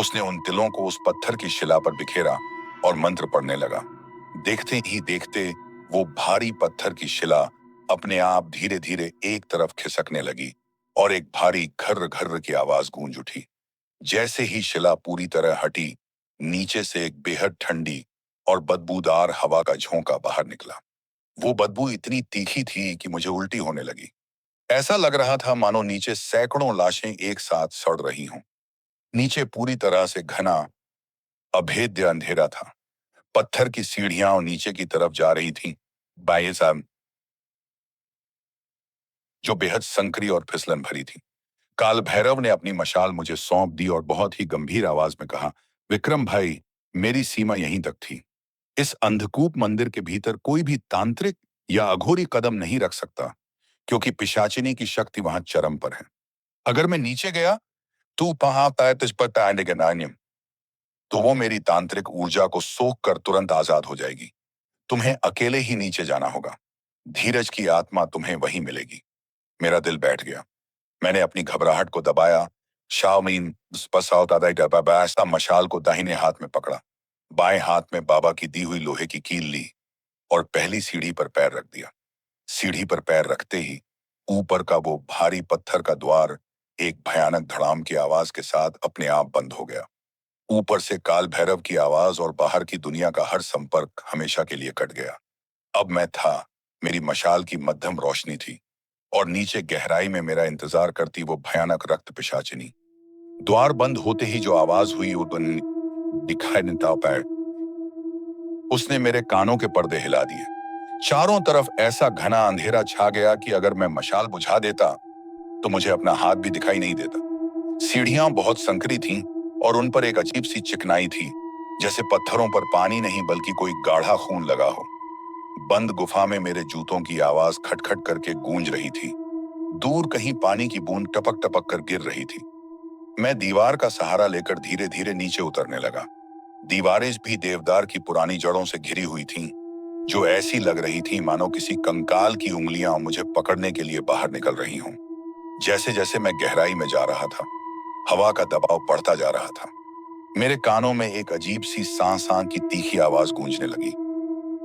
उसने उन तिलों को उस पत्थर की शिला पर बिखेरा और मंत्र पढ़ने लगा। देखते ही देखते वो भारी पत्थर की शिला अपने आप धीरे धीरे एक तरफ खिसकने लगी और एक भारी घर्र घर्र की आवाज गूंज उठी। जैसे ही शिला पूरी तरह हटी, नीचे से एक बेहद ठंडी और बदबूदार हवा का झोंका बाहर निकला। वो बदबू इतनी तीखी थी कि मुझे उल्टी होने लगी। ऐसा लग रहा था मानो नीचे सैकड़ों लाशें एक साथ सड़ रही हों। नीचे पूरी तरह से घना अभेद्य अंधेरा था। पत्थर की सीढ़ियां और नीचे की तरफ जा रही थीं, बाएं साहब, जो बेहद संकरी और फिसलन भरी थी। काल भैरव ने अपनी मशाल मुझे सौंप दी और बहुत ही गंभीर आवाज में कहा, विक्रम भाई, मेरी सीमा यहीं तक थी। इस अंधकूप मंदिर के भीतर कोई भी तांत्रिक या अघोरी कदम नहीं रख सकता, क्योंकि पिशाचिनी की शक्ति वहां चरम पर है। अगर मैं नीचे गया, तू पहाड़ पाए तुझ पर ताने के नान्यम, तो वो मेरी तांत्रिक ऊर्जा को सोख कर तुरंत आजाद हो जाएगी। तुम्हें अकेले ही नीचे जाना होगा। धीरज की आत्मा तुम्हें वहीं मिलेगी। मेरा दिल बैठ गया। मैंने अपनी घबराहट को दबाया। शाओमीन मशाल को दाहिने हाथ में पकड़ा, बाएं हाथ में बाबा की दी हुई लोहे की कील ली और पहली सीढ़ी पर पैर रख दिया। सीढ़ी पर पैर रखते ही ऊपर का वो भारी पत्थर का द्वार एक भयानक धड़ाम की आवाज के साथ अपने आप बंद हो गया। ऊपर से काल भैरव की आवाज और बाहर की दुनिया का हर संपर्क हमेशा के लिए कट गया। अब मैं था, मेरी मशाल की मध्यम रोशनी थी और नीचे गहराई में मेरा इंतजार करती वो भयानक रक्त पिशाचिनी। द्वार बंद होते ही जो आवाज हुई वो दिखाई नहीं पाया। उसने मेरे कानों के पर्दे हिला दिए। चारों तरफ ऐसा घना अंधेरा छा गया कि अगर मैं मशाल बुझा देता तो मुझे अपना हाथ भी दिखाई नहीं देता। सीढ़ियां बहुत संकरी थीं और उन पर एक अजीब सी चिकनाई थी, जैसे पत्थरों पर पानी नहीं बल्कि कोई गाढ़ा खून लगा हो। बंद गुफा में मेरे जूतों की आवाज खटखट करके गूंज रही थी। दूर कहीं पानी की बूंद टपक टपक कर गिर रही थी। मैं दीवार का सहारा लेकर धीरे धीरे नीचे उतरने लगा। दीवारें भी देवदार की पुरानी जड़ों से घिरी हुई थीं, जो ऐसी लग रही थी मानो किसी कंकाल की उंगलियां मुझे पकड़ने के लिए बाहर निकल रही हों। जैसे जैसे मैं गहराई में जा रहा था, हवा का दबाव बढ़ता जा रहा था। मेरे कानों में एक अजीब सी सांस की तीखी आवाज गूंजने लगी,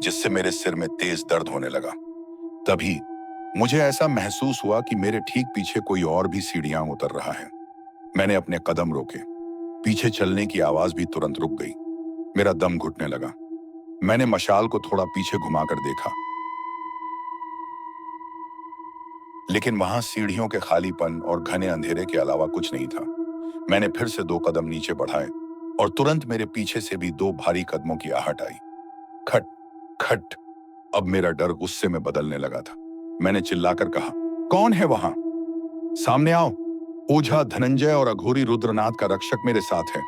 जिससे मेरे सिर में तेज दर्द होने लगा। तभी मुझे ऐसा महसूस हुआ कि मेरे ठीक पीछे कोई और भी सीढ़ियां उतर रहा है। मैंने अपने कदम रोके। पीछे चलने की आवाज भी तुरंत रुक गई। मेरा दम घुटने लगा। मैंने मशाल को थोड़ा पीछे घुमाकर देखा, लेकिन वहां सीढ़ियों के खालीपन और घने अंधेरे के अलावा कुछ नहीं था। मैंने फिर से 2 कदम नीचे बढ़ाए और तुरंत मेरे पीछे से भी 2 भारी कदमों की आहट आई। खट खट। अब मेरा डर गुस्से में बदलने लगा था। मैंने चिल्लाकर कहा, कौन है वहां? सामने आओ। ओझा धनंजय और अघोरी रुद्रनाथ का रक्षक मेरे साथ है।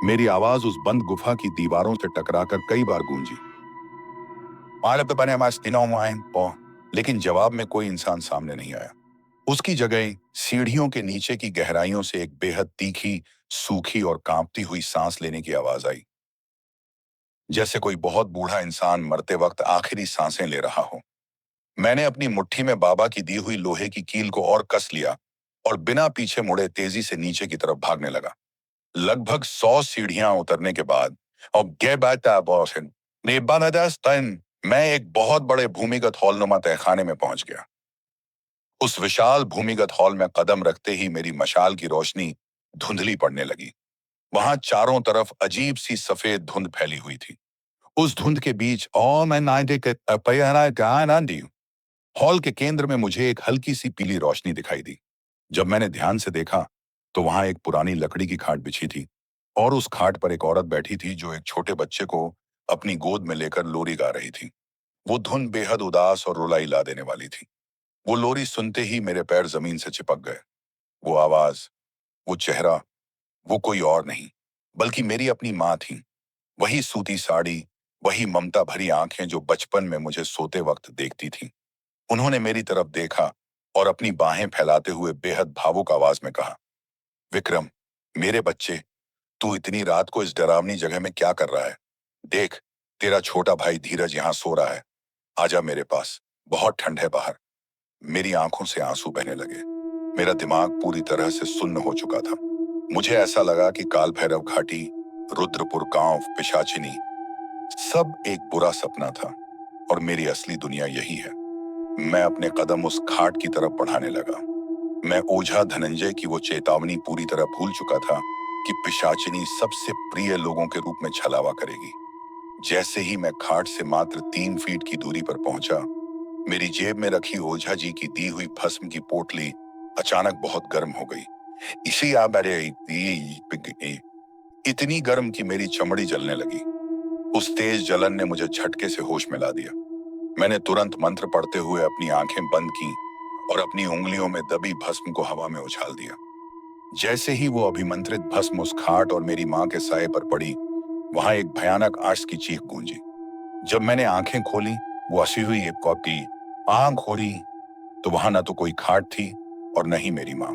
मेरी आवाज उस बंद गुफा की दीवारों से टकराकर कई बार गूंजी। लेकिन जवाब में कोई इंसान सामने नहीं आया। उसकी जगह सीढ़ियों के नीचे की गहराइयों से एक बेहद तीखी, सूखी और कांपती हुई सांस लेने की आवाज आई, जैसे कोई बहुत बूढ़ा इंसान मरते वक्त आखिरी सांसें ले रहा हो। मैंने अपनी मुट्ठी में बाबा की दी हुई लोहे की कील को और कस लिया और बिना पीछे मुड़े तेजी से नीचे की तरफ भागने लगा। लगभग 100 सीढ़ियां उतरने के बाद और मैं एक बहुत बड़े भूमिगत हॉलनुमा तहखाने में पहुंच गया। उस विशाल भूमिगत हॉल में कदम रखते ही मेरी मशाल की रोशनी धुंधली पड़ने लगी। वहां चारों तरफ अजीब सी सफेद धुंध फैली हुई थी। उस धुंध के बीच हॉल के केंद्र में मुझे एक हल्की सी पीली रोशनी दिखाई दी। जब मैंने ध्यान से देखा तो वहां एक पुरानी लकड़ी की खाट बिछी थी और उस खाट पर एक औरत बैठी थी जो एक छोटे बच्चे को अपनी गोद में लेकर लोरी गा रही थी। वो धुन बेहद उदास और रुलाई ला देने वाली थी। वो लोरी सुनते ही मेरे पैर जमीन से चिपक गए। वो आवाज, वो चेहरा, वो कोई और नहीं बल्कि मेरी अपनी माँ थी। वही सूती साड़ी, वही ममता भरी आंखें जो बचपन में मुझे सोते वक्त देखती थी। उन्होंने मेरी तरफ देखा और अपनी बाहें फैलाते हुए बेहद भावुक आवाज में कहा, विक्रम, मेरे बच्चे, तू इतनी रात को इस डरावनी जगह में क्या कर रहा है? देख, तेरा छोटा भाई धीरज यहाँ सो रहा है। आजा मेरे पास, बहुत ठंड है बाहर। मेरी आंखों से आंसू बहने लगे। मेरा दिमाग पूरी तरह से सुन्न हो चुका था। मुझे ऐसा लगा कि काल भैरव घाटी, रुद्रपुर गांव, पिशाचिनी सब एक बुरा सपना था और मेरी असली दुनिया यही है। मैं अपने कदम उस खाट की तरफ बढ़ाने लगा। मैं ओझा धनंजय की वो चेतावनी पूरी तरह भूल चुका था कि पिशाचिनी सबसे प्रिय लोगों के रूप में छलावा करेगी। जैसे ही मैं खाट से मात्र 3 फीट की दूरी पर पहुंचा, मेरी जेब में रखी ओझा जी की दी हुई भस्म की पोटली अचानक बहुत गर्म हो गई। इतनी गर्म कि मेरी चमड़ी जलने लगी। उस तेज जलन ने मुझे झटके से होश में ला दिया। मैंने तुरंत मंत्र पढ़ते हुए अपनी आंखें बंद की और अपनी उंगलियों में दबी भस्म को हवा में उछाल दिया। जैसे ही वो अभिमंत्रित भस्म उस खाट और मेरी मां के साये पर पड़ी, वहां एक भयानक आर्स की चीख गूंजी। जब मैंने आंखें खोली, वो हंसी हुई एक कॉप की आंख खोली तो वहां न तो कोई खाट थी और न ही मेरी मां।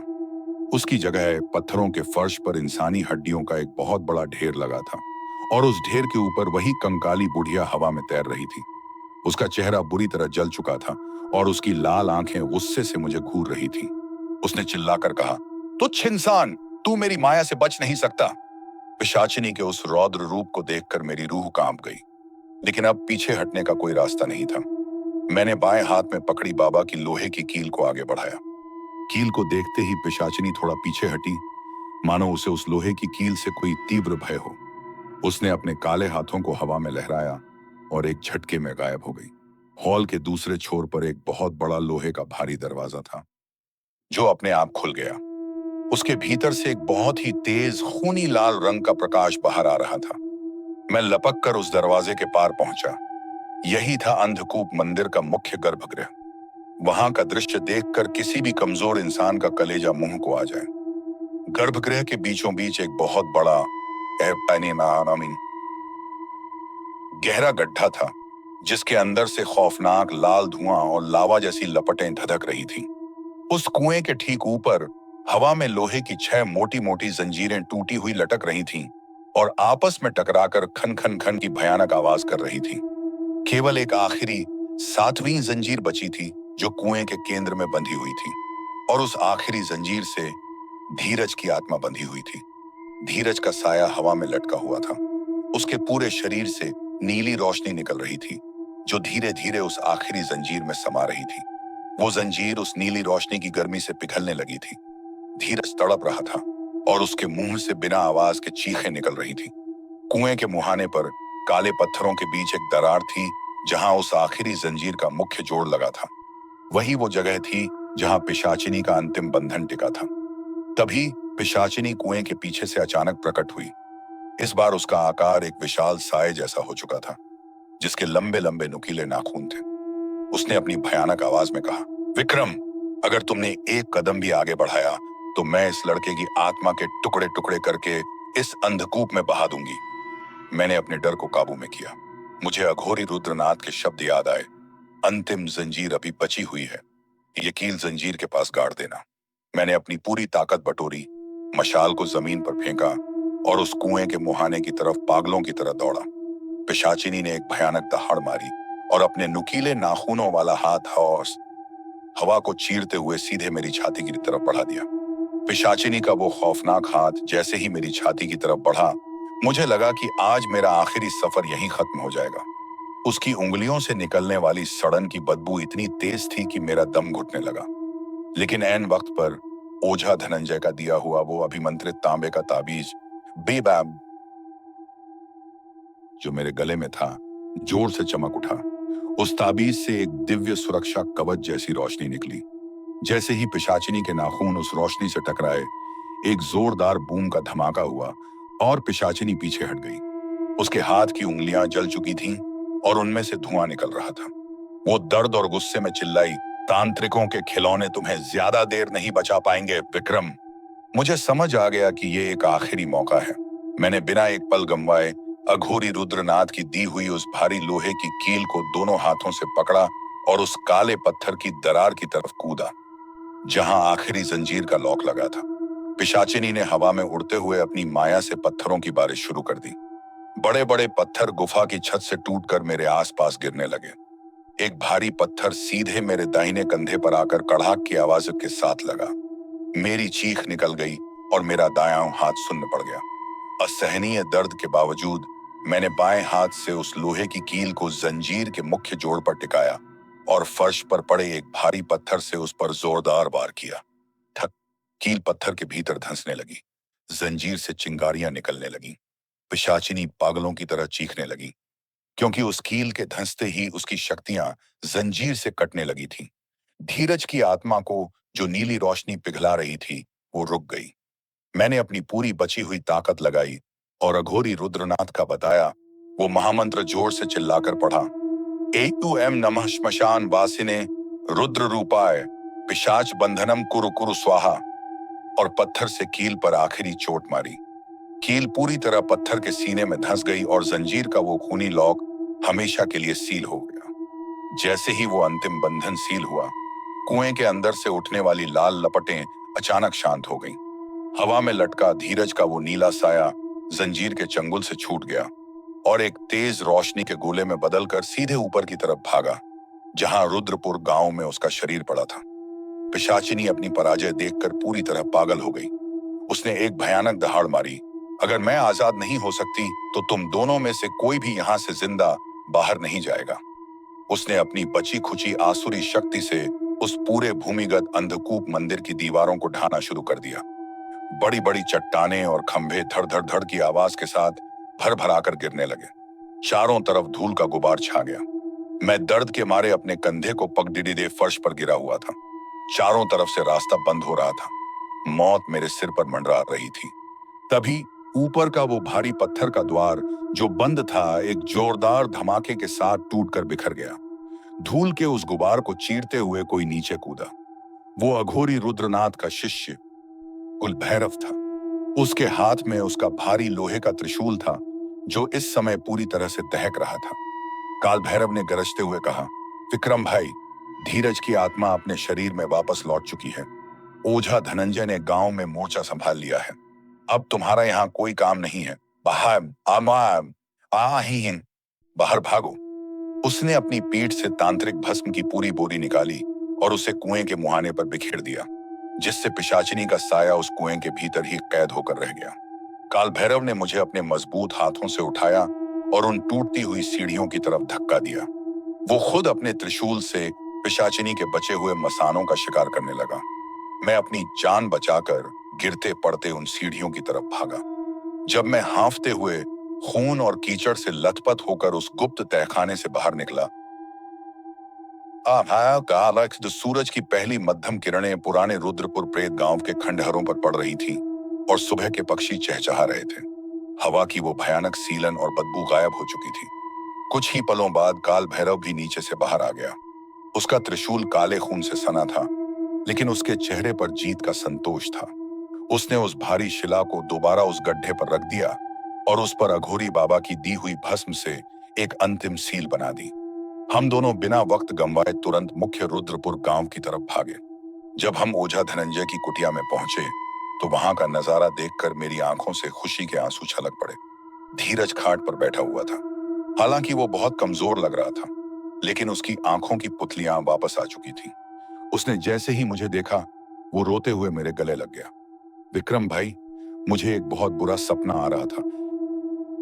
उसकी जगह पत्थरों के फर्श पर इंसानी हड्डियों का एक बहुत बड़ा ढेर लगा था और उस ढेर के ऊपर वही कंकाली बुढ़िया हवा में तैर रही थी। उसका चेहरा बुरी तरह जल चुका था और उसकी लाल आंखें गुस्से से मुझे घूर रही थी। उसने चिल्लाकर कहा, तुच्छ इंसान, तू मेरी माया से बच नहीं सकता। पिशाचिनी के उस रौद्र रूप को देखकर मेरी रूह कांप गई, लेकिन अब पीछे हटने का कोई रास्ता नहीं था। मैंने बाएं हाथ में पकड़ी बाबा की लोहे की कील को आगे बढ़ाया। कील को देखते ही पिशाचिनी थोड़ा पीछे हटी, मानो उसे उस लोहे की कील से कोई तीव्र भय हो। उसने अपने काले हाथों को हवा में लहराया और एक झटके में गायब हो गई। हॉल के दूसरे छोर पर एक बहुत बड़ा लोहे का भारी दरवाजा था, जो अपने आप खुल गया। उसके भीतर से एक बहुत ही तेज खूनी लाल रंग का प्रकाश बाहर आ रहा था। मैं लपक कर उस दरवाजे के पार पहुंचा। यही था अंधकूप मंदिर का मुख्य गर्भगृह। वहां का दृश्य देखकर किसी भी कमजोर इंसान का कलेजा मुंह को आ जाए। गर्भगृह के बीचों बीच एक बहुत बड़ा गहरा गड्ढा था, जिसके अंदर से खौफनाक लाल धुआं और लावा जैसी लपटें धधक रही थीं। उस कुएं के ठीक ऊपर हवा में लोहे की 6 मोटी मोटी जंजीरें टूटी हुई लटक रही थीं और आपस में टकराकर खन खन खन की भयानक आवाज कर रही थीं। केवल एक आखिरी 7वीं जंजीर बची थी, जो कुएं के केंद्र में बंधी हुई थी, और उस आखिरी जंजीर से धीरज की आत्मा बंधी हुई थी। धीरज का साया हवा में लटका हुआ था। उसके पूरे शरीर से नीली रोशनी निकल रही थी जो धीरे धीरे उस आखिरी जंजीर में समा रही थी। वो जंजीर उस नीली रोशनी की गर्मी से पिघलने लगी थी। धीरज तड़प रहा था और उसके मुंह से बिना आवाज के चीखें निकल रही थी। कुएं के मुहाने पर काले पत्थरों के बीच एक दरार थी, जहां उस आखिरी जंजीर का मुख्य जोड़ लगा था। वही वो जगह थी जहां पिशाचिनी का अंतिम बंधन टिका था। तभी पिशाचिनी कुएं के पीछे से अचानक प्रकट हुई। इस बार उसका आकार एक विशाल साए जैसा हो चुका था, जिसके लंबे लंबे नुकीले नाखून थे। उसने अपनी भयानक आवाज में कहा, विक्रम, अगर तुमने एक कदम भी आगे बढ़ाया तो मैं इस लड़के की आत्मा के टुकड़े टुकड़े करके इस अंधकूप में बहा दूंगी। मैंने अपने डर को काबू में किया। मुझे अघोरी रुद्रनाथ के शब्द याद आए, अंतिम जंजीर अभी बची हुई है, ये कील जंजीर के पास गाड़ देना। मैंने अपनी पूरी ताकत बटोरी, मशाल को जमीन पर फेंका और उस कुएं के मुहाने की तरफ पागलों की तरह दौड़ा। पिशाचिनी ने एक भयानक दहाड़ मारी और अपने नुकीले नाखूनों वाला हाथ हवा को चीरते हुए सीधे मेरी छाती की तरफ बढ़ा दिया। पिशाचिनी का वो खौफनाक हाथ जैसे ही मेरी छाती की तरफ बढ़ा, मुझे लगा कि आज मेरा आखिरी सफर यहीं खत्म हो जाएगा। उसकी उंगलियों से निकलने वाली सड़न की बदबू इतनी तेज थी कि मेरा दम घुटने लगा। लेकिन ऐन वक्त पर ओझा धनंजय का दिया हुआ वो अभिमंत्रित तांबे का ताबीज बेबैम जो मेरे गले में था, जोर से चमक उठा। उस ताबीज से एक दिव्य सुरक्षा कवच जैसी रोशनी निकली। जैसे ही पिशाचिनी के नाखून उस रोशनी से टकराए, एक जोरदार बूम का धमाका हुआ और पिशाचिनी पीछे हट गई। उसके हाथ की उंगलियां जल चुकी थीं और उनमें से धुआं निकल रहा था। वो दर्द और गुस्से में चिल्लाई, तांत्रिकों के खिलौने तुम्हें ज्यादा देर नहीं बचा पाएंगे विक्रम। मुझे समझ आ गया कि ये एक आखिरी मौका है। मैंने बिना एक पल गंवाए अघोरी रुद्रनाथ की दी हुई उस भारी लोहे की कील को दोनों हाथों से पकड़ा और उस काले पत्थर की दरार की तरफ कूदा, जहां आखिरी जंजीर का लॉक लगा था। पिशाचिनी ने हवा में उड़ते हुए अपनी माया से पत्थरों की बारिश शुरू कर दी। बड़े बड़े पत्थर गुफा की छत से टूटकर मेरे आसपास गिरने लगे। एक भारी पत्थर सीधे मेरे दाहिने कंधे पर आकर कड़ाक की आवाज के साथ लगा। मेरी चीख निकल गई और मेरा दायां हाथ सुन्न पड़ गया। असहनीय दर्द के बावजूद मैंने बाएं हाथ से उस लोहे की कील को जंजीर के मुख्य जोड़ पर टिकाया और फर्श पर पड़े एक भारी पत्थर से उस पर जोरदार वार किया। ठक, कील पत्थर के भीतर धंसने लगी। जंजीर से चिंगारियां निकलने लगीं। पिशाचिनी पागलों की तरह चीखने लगी, क्योंकि उस कील के धंसते ही उसकी शक्तियां जंजीर से कटने लगी थीं। धीरज की आत्मा को जो नीली रोशनी पिघला रही थी, वो रुक गई। मैंने अपनी पूरी बची हुई ताकत लगाई और अघोरी रुद्रनाथ का बताया वो महामंत्र जोर से चिल्लाकर पढ़ा, एतु नमः श्मशान वासिने रुद्र रूपाय पिशाच बंधनम कुरु कुरु स्वाहा, और पत्थर से कील पर आखिरी चोट मारी। कील पूरी तरह पत्थर के सीने में धंस गई और जंजीर का वो खूनी लॉक हमेशा के लिए सील हो गया। जैसे ही वो अंतिम बंधन सील हुआ, कुएं के अंदर से उठने वाली लाल लपटें अचानक शांत हो गईं। हवा में लटका धीरज का वो नीला साया जंजीर के चंगुल से छूट गया और एक तेज रोशनी के गोले में बदलकर सीधे ऊपर की तरफ भागा, जहां रुद्रपुर गांव में उसका शरीर पड़ा था। पिशाचिनी अपनी पराजय देखकर पूरी तरह पागल हो गई। उसने एक भयानक दहाड़ मारी, अगर मैं आजाद नहीं हो सकती तो तुम दोनों में से कोई भी यहां से जिंदा बाहर नहीं जाएगा। उसने अपनी बची खुची आसुरी शक्ति से उस पूरे भूमिगत अंधकूप मंदिर की दीवारों को ढाना शुरू कर दिया। बड़ी बड़ी चट्टानें और खंभे धड़ धड़ धड़ की आवाज के साथ भर भराकर गिरने लगे। चारों तरफ धूल का गुबार छा गया। मैं दर्द के मारे अपने कंधे को पगडिडी दे फर्श पर गिरा हुआ था। चारों तरफ से रास्ता बंद हो रहा था। मौत मेरे सिर पर मंडरा रही थी। तभी ऊपर का वो भारी पत्थर का द्वार जो बंद था, एक जोरदार धमाके के साथ टूटकर बिखर गया। धूल के उस गुबार को चीरते हुए कोई नीचे कूदा। वो अघोरी रुद्रनाथ का शिष्य कुलभैरव था। उसके हाथ में उसका भारी लोहे का त्रिशूल था, जो इस समय पूरी तरह से दहक रहा था। काल भैरव ने गरजते हुए कहा, विक्रम भाई, धीरज की आत्मा अपने शरीर में वापस लौट चुकी है। ओझा धनंजय ने गांव में मोर्चा संभाल लिया है। अब तुम्हारा यहाँ कोई काम नहीं है। बाहर भागो। उसने अपनी पीठ से तांत्रिक भस्म की पूरी बोरी निकाली और उसे कुएं के मुहाने पर बिखेर दिया, जिससे पिशाचिनी का साया उस कुएं के भीतर ही कैद होकर रह गया। काल भैरव ने मुझे अपने मजबूत हाथों से उठाया और उन टूटती हुई सीढ़ियों की तरफ धक्का दिया। वो खुद अपने त्रिशूल से पिशाचिनी के बचे हुए मसानों का शिकार करने लगा। मैं अपनी जान बचाकर गिरते पड़ते उन सीढ़ियों की तरफ भागा। जब मैं हांफते हुए खून और कीचड़ से लथपथ होकर उस गुप्त तहखाने से बाहर निकला, सूरज की पहली मध्यम किरणें पुराने रुद्रपुर प्रेत गांव के खंडहरों पर पड़ रही थी और सुबह के पक्षी चहचहा रहे थे। हवा की वो भयानक सीलन और बदबू गायब हो चुकी थी। कुछ ही पलों बाद काल भैरव भी नीचे से बाहर आ गया। उसका त्रिशूल काले खून से सना था, लेकिन उसके चेहरे पर जीत का संतोष था। उसने उस भारी शिला को दोबारा उस गड्ढे पर रख दिया और उस पर अघोरी बाबा की दी हुई भस्म से एक अंतिम सील बना दी। हम दोनों बिना वक्त गंवाए तुरंत मुख्य रुद्रपुर गांव की तरफ भागे। जब हम ओझा धनंजय की कुटिया में पहुंचे, तो वहां का नजारा देखकर मेरी आंखों से खुशी के आंसू छलक पड़े। धीरज खाट पर बैठा हुआ था। हालांकि वो बहुत कमजोर लग रहा था, लेकिन उसकी आंखों की पुतलियां वापस आ चुकी थी। उसने जैसे ही मुझे देखा, वो रोते हुए मेरे गले लग गया। विक्रम भाई, मुझे एक बहुत बुरा सपना आ रहा था।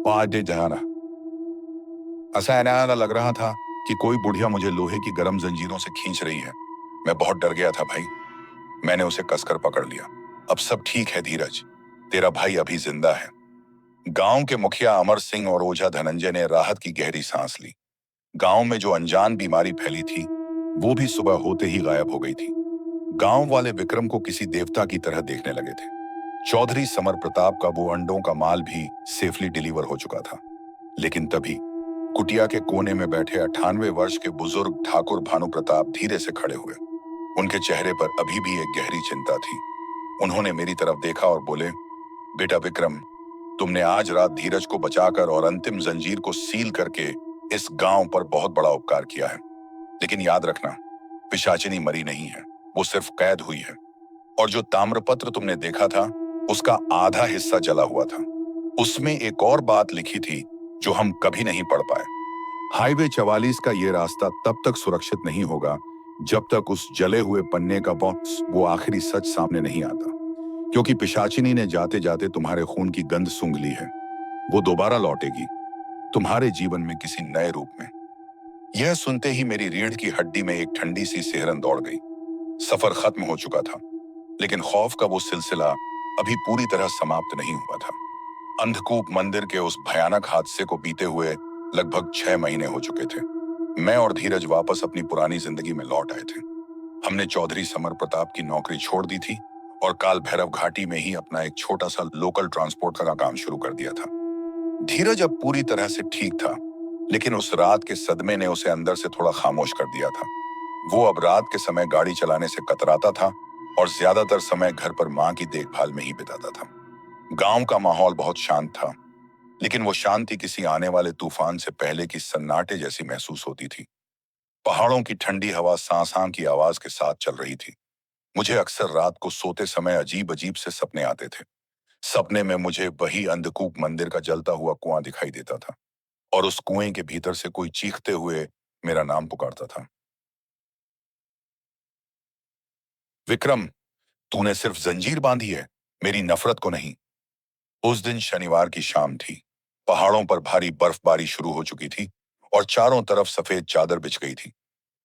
पादे जाना ऐसा ऐसा लग रहा था कि कोई बुढ़िया मुझे लोहे की गर्म जंजीरों से खींच रही है। मैं बहुत डर गया था भाई। मैंने उसे कसकर पकड़ लिया। अब सब ठीक है धीरज, तेरा भाई अभी जिंदा है। गांव के मुखिया अमर सिंह और ओझा धनंजय ने राहत की गहरी सांस ली। गांव में जो अनजान बीमारी फैली थी, वो भी सुबह होते ही गायब हो गई थी। गांव वाले विक्रम को किसी देवता की तरह देखने लगे थे। चौधरी समर प्रताप का वो अंडों का माल भी सेफली डिलीवर हो चुका था। लेकिन तभी कुटिया के कोने में बैठे 98 वर्ष के बुजुर्ग ठाकुर भानु प्रताप धीरे से खड़े हुए। उनके चेहरे पर अभी भी एक गहरी चिंता थी। उन्होंने मेरी तरफ देखा और बोले, बेटा विक्रम, तुमने आज रात धीरज को बचाकर और अंतिम जंजीर को सील करके इस गांव पर बहुत बड़ा उपकार किया है। लेकिन याद रखना, पिशाचिनी मरी नहीं है, वो सिर्फ कैद हुई है। और जो ताम्रपत्र तुमने देखा था, उसका आधा हिस्सा जला हुआ था। उसमें एक और बात लिखी थी जो हम कभी नहीं पढ़ पाए। हाईवे 44 का ये रास्ता तब तक सुरक्षित नहीं होगा जब तक उस जले हुए पन्ने का बॉक्स वो आखिरी सच सामने नहीं आता। क्योंकि पिशाचिनी ने जाते जाते तुम्हारे खून की गंध सूंघ ली है। वो दोबारा लौटेगी, तुम्हारे जीवन में किसी नए रूप में। यह सुनते ही मेरी रीढ़ की हड्डी में एक ठंडी सी सिहरन दौड़ गई। सफर खत्म हो चुका था, लेकिन खौफ का वो सिलसिला अभी पूरी तरह समाप्त नहीं हुआ था। अंधकूप मंदिर के उस भयानक हादसे को बीते हुए लगभग 6 महीने हो चुके थे। मैं और धीरज वापस अपनी पुरानी जिंदगी में लौट आए थे। हमने चौधरी समर प्रताप की नौकरी छोड़ दी थी और काल भैरव घाटी में ही अपना एक छोटा सा लोकल ट्रांसपोर्ट का काम शुरू कर दिया था। धीरज अब पूरी तरह से ठीक था, लेकिन उस रात के सदमे ने उसे अंदर से थोड़ा खामोश कर दिया था। वो अब रात के समय गाड़ी चलाने से कतराता था और ज्यादातर समय घर पर मां की देखभाल में ही बिताता था। गांव का माहौल बहुत शांत था, लेकिन वो शांति किसी आने वाले तूफान से पहले की सन्नाटे जैसी महसूस होती थी। पहाड़ों की ठंडी हवा सांस की आवाज के साथ चल रही थी। मुझे अक्सर रात को सोते समय अजीब अजीब से सपने आते थे। सपने में मुझे वही अंधकूप मंदिर का जलता हुआ कुआं दिखाई देता था और उस कुएं के भीतर से कोई चीखते हुए मेरा नाम पुकारता था। विक्रम, तूने सिर्फ जंजीर बांधी है, मेरी नफरत को नहीं। उस दिन शनिवार की शाम थी। पहाड़ों पर भारी बर्फबारी शुरू हो चुकी थी और चारों तरफ सफेद चादर बिछ गई थी।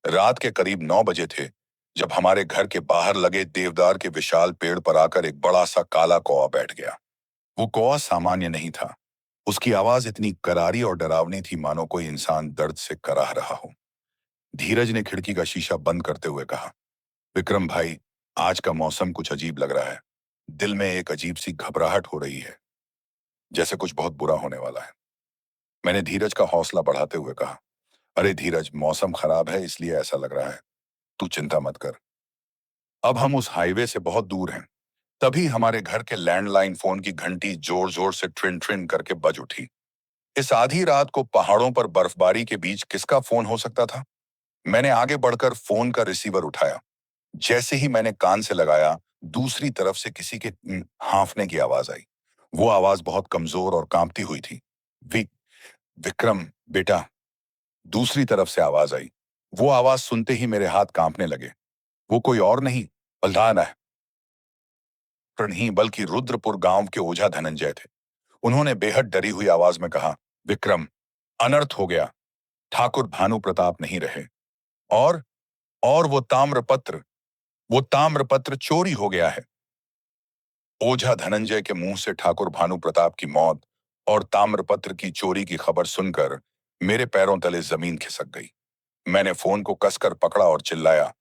रात के करीब 9 बजे थे जब हमारे घर के बाहर लगे देवदार के विशाल पेड़ पर आकर एक बड़ा सा काला कौवा बैठ गया। वो कौवा सामान्य नहीं था। उसकी आवाज इतनी करारी और डरावनी थी मानो कोई इंसान दर्द से कराह रहा हो। धीरज ने खिड़की का शीशा बंद करते हुए कहा, विक्रम भाई, आज का मौसम कुछ अजीब लग रहा है। दिल में एक अजीब सी घबराहट हो रही है, जैसे कुछ बहुत बुरा होने वाला है। मैंने धीरज का हौसला बढ़ाते हुए कहा, अरे धीरज, मौसम खराब है इसलिए ऐसा लग रहा है, तू चिंता मत कर। अब हम उस हाईवे से बहुत दूर हैं। तभी हमारे घर के लैंडलाइन फोन की घंटी जोर जोर से ट्रिन ट्रिन करके बज उठी। इस आधी रात को पहाड़ों पर बर्फबारी के बीच किसका फोन हो सकता था? मैंने आगे बढ़कर फोन का रिसीवर उठाया। जैसे ही मैंने कान से लगाया, दूसरी तरफ से किसी के हांफने की आवाज आई। वो आवाज बहुत कमजोर और कांपती हुई थी। वि, विक्रम बेटा, दूसरी तरफ से आवाज आई। वो आवाज सुनते ही मेरे हाथ कांपने लगे। वो कोई और नहीं, बलदान है, नहीं बल्कि रुद्रपुर गांव के ओझा धनंजय थे। उन्होंने बेहद डरी हुई आवाज में कहा, विक्रम, अनर्थ हो गया। ठाकुर भानु प्रताप नहीं रहे। और और वो ताम्रपत्र चोरी हो गया है। ओझा धनंजय के मुंह से ठाकुर भानु प्रताप की मौत और ताम्रपत्र की चोरी की खबर सुनकर मेरे पैरों तले जमीन खिसक गई। मैंने फोन को कसकर पकड़ा और चिल्लाया,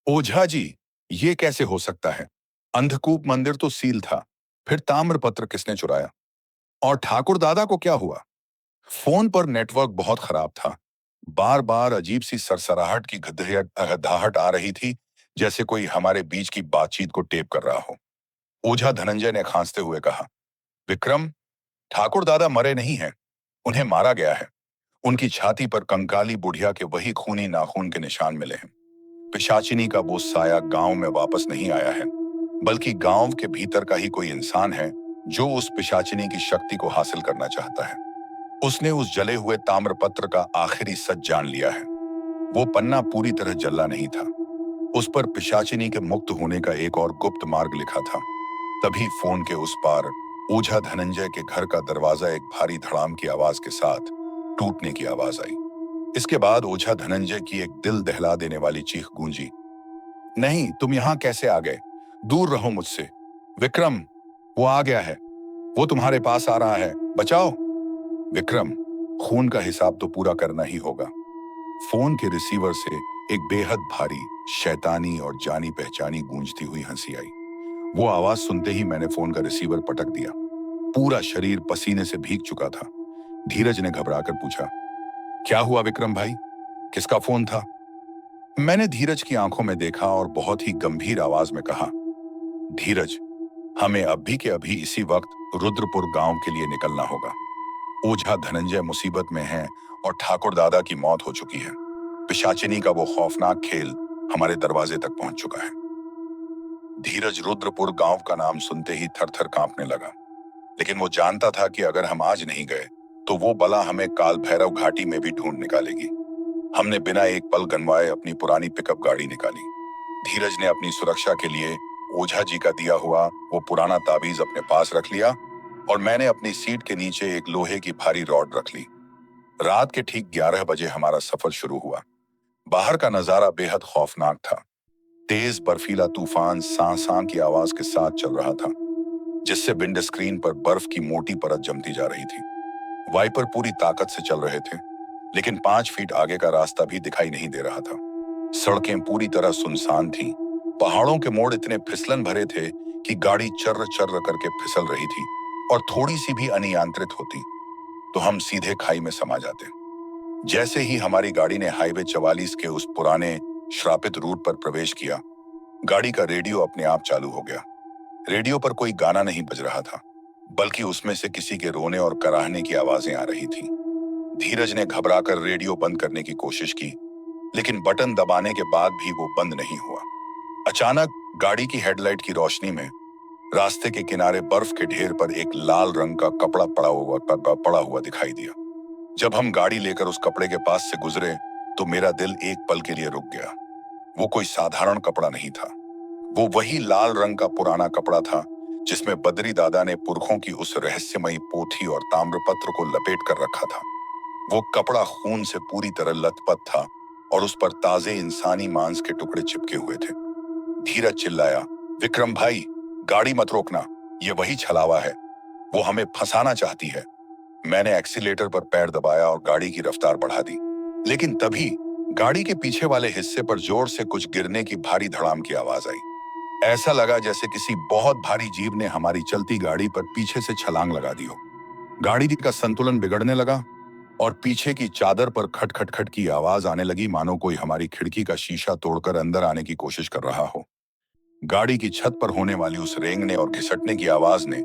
ओझा जी, ये कैसे हो सकता है? अंधकूप मंदिर तो सील था, फिर ताम्रपत्र किसने चुराया? और ठाकुर दादा को क्या हुआ? फोन पर नेटवर्क बहुत खराब था। बार बार अजीब सी सरसराहट की घदाहट आ रही थी, जैसे कोई हमारे बीच की बातचीत को टेप कर रहा हो। ओझा धनंजय ने खांसते हुए कहा, विक्रम, ठाकुर दादा मरे नहीं हैं, उन्हें मारा गया है। उनकी छाती पर कंकाली बुढ़िया के वही खूनी नाखून के निशान मिले हैं। पिशाचिनी का वो साया गांव में वापस नहीं आया है, बल्कि गांव के भीतर का ही कोई इंसान है जो उस पिशाचिनी की शक्ति को हासिल करना चाहता है। उसने उस जले हुए ताम्रपत्र का आखिरी सच जान लिया है। वो पन्ना पूरी तरह जला नहीं था। उस पर पिशाचिनी के मुक्त होने का एक और गुप्त मार्ग लिखा था। तभी फोन के उस पार ओझा धनंजय के घर का दरवाजा एक भारी धड़ाम की आवाज के साथ टूटने की आवाज आई। इसके बाद ओझा धनंजय की एक दिल दहला देने वाली चीख गूंजी, नहीं, तुम यहां कैसे आ गए? दूर रहो मुझसे। विक्रम, वो आ गया है, वो तुम्हारे पास आ रहा है, बचाओ। विक्रम, खून का हिसाब तो पूरा करना ही होगा। फोन के रिसीवर से एक बेहद भारी, शैतानी और जानी पहचानी गूंजती हुई हंसी आई। वो आवाज सुनते ही मैंने फोन का रिसीवर पटक दिया। पूरा शरीर पसीने से भीग चुका था। धीरज ने घबराकर पूछा, क्या हुआ विक्रम भाई? किसका फोन था? मैंने धीरज की आंखों में देखा और बहुत ही गंभीर आवाज में कहा, धीरज, हमें अभी के अभी इसी वक्त रुद्रपुर गांव के लिए निकलना होगा। ओझा धनंजय मुसीबत में है और ठाकुर दादा की मौत हो चुकी है। पिशाचिनी का वो खौफनाक खेल हमारे दरवाजे तक पहुंच चुका है। धीरज रुद्रपुर गांव का नाम सुनते ही थर थर कांपने लगा, लेकिन वो जानता था कि अगर हम आज नहीं गए तो वो बला हमें काल भैरव घाटी में भी ढूंढ निकालेगी। हमने बिना एक पल गंवाए अपनी पुरानी पिकअप गाड़ी निकाली। धीरज ने अपनी सुरक्षा के लिए ओझा जी का दिया हुआ वो पुराना ताबीज अपने पास रख लिया और मैंने अपनी सीट के नीचे एक लोहे की भारी रॉड रख ली। रात के ठीक 11 बजे हमारा सफर शुरू हुआ। बाहर का नजारा बेहद खौफनाक था। तेज बर्फीला तूफान सां की आवाज के साथ चल रहा था, जिससे विंड स्क्रीन पर बर्फ की मोटी परत जमती जा रही थी। वाइपर पूरी ताकत से चल रहे थे, लेकिन 5 फीट आगे का रास्ता भी दिखाई नहीं दे रहा था। सड़कें पूरी तरह सुनसान थीं। पहाड़ों के मोड़ इतने फिसलन भरे थे कि गाड़ी चर्र चर्र करके फिसल रही थी और थोड़ी सी भी अनियंत्रित होती तो हम सीधे खाई में समा जाते। जैसे ही हमारी गाड़ी ने हाईवे 44 के उस पुराने श्रापित रूट पर प्रवेश किया, गाड़ी का रेडियो अपने आप चालू हो गया। रेडियो पर कोई गाना नहीं बज रहा था, बल्कि उसमें से किसी के रोने और कराहने की आवाजें आ रही थीं। धीरज ने घबराकर रेडियो बंद करने की कोशिश की, लेकिन बटन दबाने के बाद भी वो बंद नहीं हुआ। अचानक गाड़ी की हेडलाइट की रोशनी में रास्ते के किनारे बर्फ के ढेर पर एक लाल रंग का कपड़ा पड़ा हुआ दिखाई दिया। जब हम गाड़ी लेकर उस कपड़े के पास से गुजरे तो मेरा दिल एक पल के लिए रुक गया। वो कोई साधारण कपड़ा नहीं था। वो वही लाल रंग का पुराना कपड़ा था जिसमें बद्री दादा ने पुरखों की उस रहस्यमयी पोथी और ताम्रपत्र को लपेट कर रखा था। वो कपड़ा खून से पूरी तरह लथपथ था और उस पर ताजे इंसानी मांस के टुकड़े चिपके हुए थे। धीरज चिल्लाया, विक्रम भाई, गाड़ी मत रोकना, ये वही छलावा है, वो हमें फंसाना चाहती है। मैंने एक्सीलेटर पर पैर दबाया और गाड़ी की रफ्तार बढ़ा दी, लेकिन तभी गाड़ी के पीछे वाले हिस्से पर जोर से कुछ गिरने की भारी धड़ाम की आवाज आई। ऐसा लगा जैसे किसी बहुत भारी जीव ने हमारी चलती गाड़ी पर पीछे से छलांग लगा दी हो। गाड़ी का संतुलन बिगड़ने लगा और पीछे की चादर पर खट खट खट की आवाज आने लगी, मानो कोई हमारी खिड़की का शीशा तोड़कर अंदर आने की कोशिश कर रहा हो। गाड़ी की छत पर होने वाली उस रेंगने और घिसटने की आवाज ने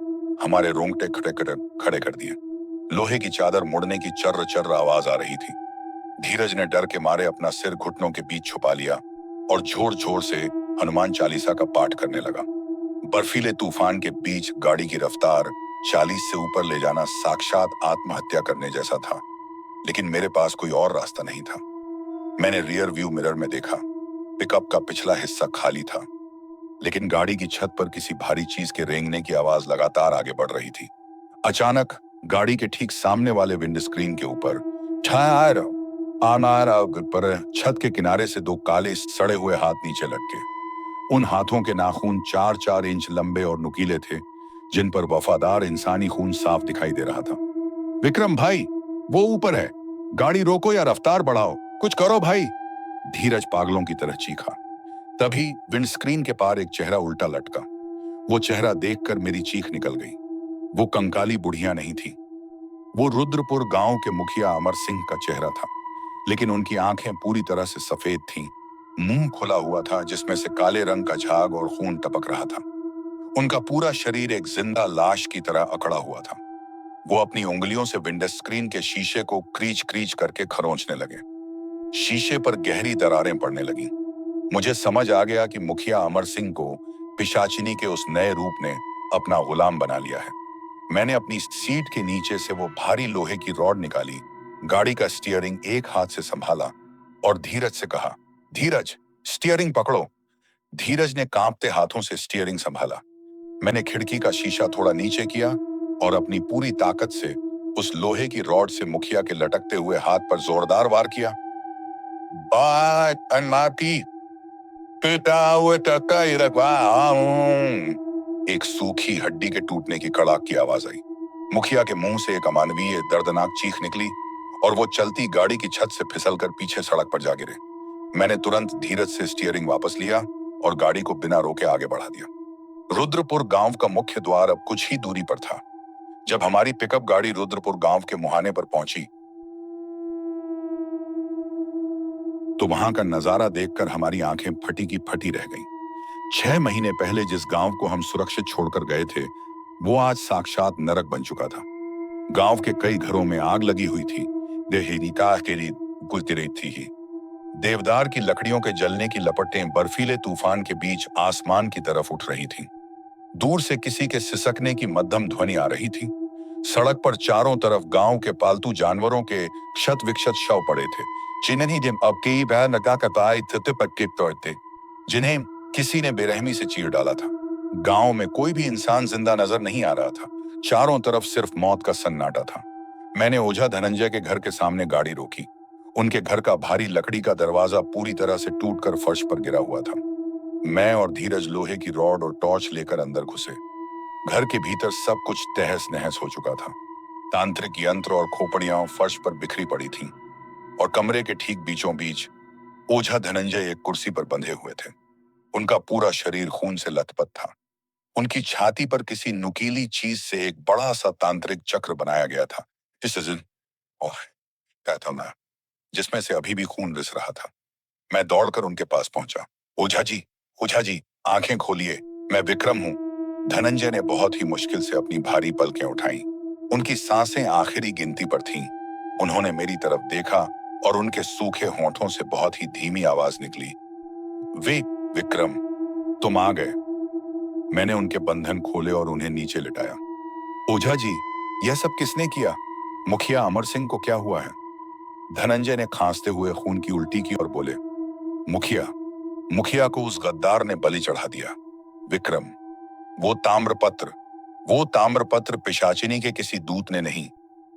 हमारे रोंगटे खड़े कर दिए। लोहे की चादर मुड़ने की चर्र चर्र आवाज आ रही थी। धीरज ने डर के मारे अपना सिर घुटनों के बीच छुपा लिया और जोर जोर से हनुमान चालीसा का पाठ करने लगा। बर्फीले तूफान के बीच गाड़ी की रफ्तार 40 से ऊपर ले जाना साक्षात आत्महत्या करने जैसा था, लेकिन मेरे पास कोई और रास्ता नहीं था। मैंने रियर व्यू मिरर में देखा। पिकअप का पिछला हिस्सा खाली था, लेकिन गाड़ी की छत पर किसी भारी चीज के रेंगने की आवाज लगातार आगे बढ़ रही थी। अचानक गाड़ी के ठीक सामने वाले विंड स्क्रीन के ऊपर ठार आनार पर छत के किनारे से दो काले सड़े हुए हाथ नीचे लटके। उन हाथों के नाखून 4-4 इंच लंबे और नुकीले थे, जिन पर वफादार इंसानी खून साफ दिखाई दे रहा था। विक्रम भाई, वो ऊपर है, गाड़ी रोको या रफ्तार बढ़ाओ, कुछ करो भाई, धीरज पागलों की तरह चीखा। तभी विंडस्क्रीन के पार एक चेहरा उल्टा लटका। वो चेहरा देखकर मेरी चीख निकल गई। वो कंकाली बुढ़िया नहीं थी, वो रुद्रपुर गांव के मुखिया अमर सिंह का चेहरा था। लेकिन उनकी आंखें पूरी तरह से सफेद थीं, मुंह खुला हुआ था जिसमें से काले रंग का झाग और खून टपक रहा था। उनका पूरा शरीर एक जिंदा लाश की तरह अकड़ा हुआ था। वो अपनी उंगलियों से विंडो स्क्रीन के शीशे को क्रीच क्रीच करके खरोंचने लगे। शीशे पर गहरी दरारें पड़ने लगी। मुझे समझ आ गया कि मुखिया अमर सिंह को पिशाचिनी के उस नए रूप ने अपना गुलाम बना लिया है। मैंने अपनी सीट के नीचे से वो भारी लोहे की रॉड निकाली, गाड़ी का स्टीयरिंग एक हाथ से संभाला और धीरज से कहा, धीरज, स्टीयरिंग पकड़ो। धीरज ने कांपते हाथों से स्टीयरिंग संभाला। मैंने खिड़की का शीशा थोड़ा नीचे किया और अपनी पूरी ताकत से उस लोहे की रॉड से मुखिया के लटकते हुए हाथ पर जोरदार वार किया। एक सूखी हड्डी के टूटने की कड़ाक की आवाज आई। मुखिया के मुंह से एक अमानवीय दर्दनाक चीख निकली और वो चलती गाड़ी की छत से फिसलकर पीछे सड़क पर जा गिरे। मैंने तुरंत धीरज से स्टीयरिंग वापस लिया और गाड़ी को बिना रोके आगे बढ़ा दिया। रुद्रपुर गांव का मुख्य द्वार अब कुछ ही दूरी पर था। जब हमारी पिकअप गाड़ी रुद्रपुर गांव के मुहाने पर पहुंची तो वहां का नजारा देखकर हमारी आंखें फटी की फटी रह गईं। 6 महीने पहले जिस गांव को हम सुरक्षित छोड़कर गए थे, वो आज साक्षात नरक बन चुका था। गांव के कई घरों में आग लगी हुई थी, गुजर रही थी। देवदार की लकड़ियों के जलने की लपटें बर्फीले तूफान के बीच आसमान की तरफ उठ रही थीं। दूर से किसी के सिसकने की मध्यम ध्वनि आ रही थी। सड़क पर चारों तरफ गांव के पालतू जानवरों के क्षत विक्षत शव पड़े थे, जिन्हें किसी ने बेरहमी से चीर डाला था। गांव में कोई भी इंसान जिंदा नजर नहीं आ रहा था। चारों तरफ सिर्फ मौत का सन्नाटा था। मैंने ओझा धनंजय के घर के सामने गाड़ी रोकी। उनके घर का भारी लकड़ी का दरवाजा पूरी तरह से टूटकर फर्श पर गिरा हुआ था। मैं और धीरज लोहे की रॉड और टॉर्च लेकर अंदर घुसे। घर के भीतर सब कुछ तहस नहस हो चुका था। तांत्रिक यंत्र और खोपड़ियां फर्श पर बिखरी पड़ी थीं और कमरे के ठीक बीचों बीच ओझा धनंजय एक कुर्सी पर बंधे हुए थे। उनका पूरा शरीर खून से लथपथ था। उनकी छाती पर किसी नुकीली चीज से एक बड़ा सा तांत्रिक चक्र बनाया गया था, ओह, कहता मैं, जिसमें से अभी भी खून रिस रहा था। मैं दौड़कर उनके पास पहुंचा। ओझा जी, ओझा जी, आंखें खोलिए, मैं विक्रम हूं। धनंजय ने बहुत ही मुश्किल से अपनी भारी पलकें उठाई। उनकी सांसें आखिरी गिनती पर थीं। उन्होंने मेरी तरफ देखा और उनके सूखे होंठों से बहुत ही धीमी आवाज निकली, विक्रम, तुम आ गए। मैंने उनके बंधन खोले और उन्हें नीचे लिटाया। ओझा जी, यह सब किसने किया? मुखिया अमर सिंह को क्या हुआ है? धनंजय ने खांसते हुए खून की उल्टी की और बोले, मुखिया मुखिया को उस गद्दार ने बलि चढ़ा दिया। विक्रम, वो ताम्रपत्र वो ताम्रपत्र पिशाचिनी के किसी दूत ने नहीं,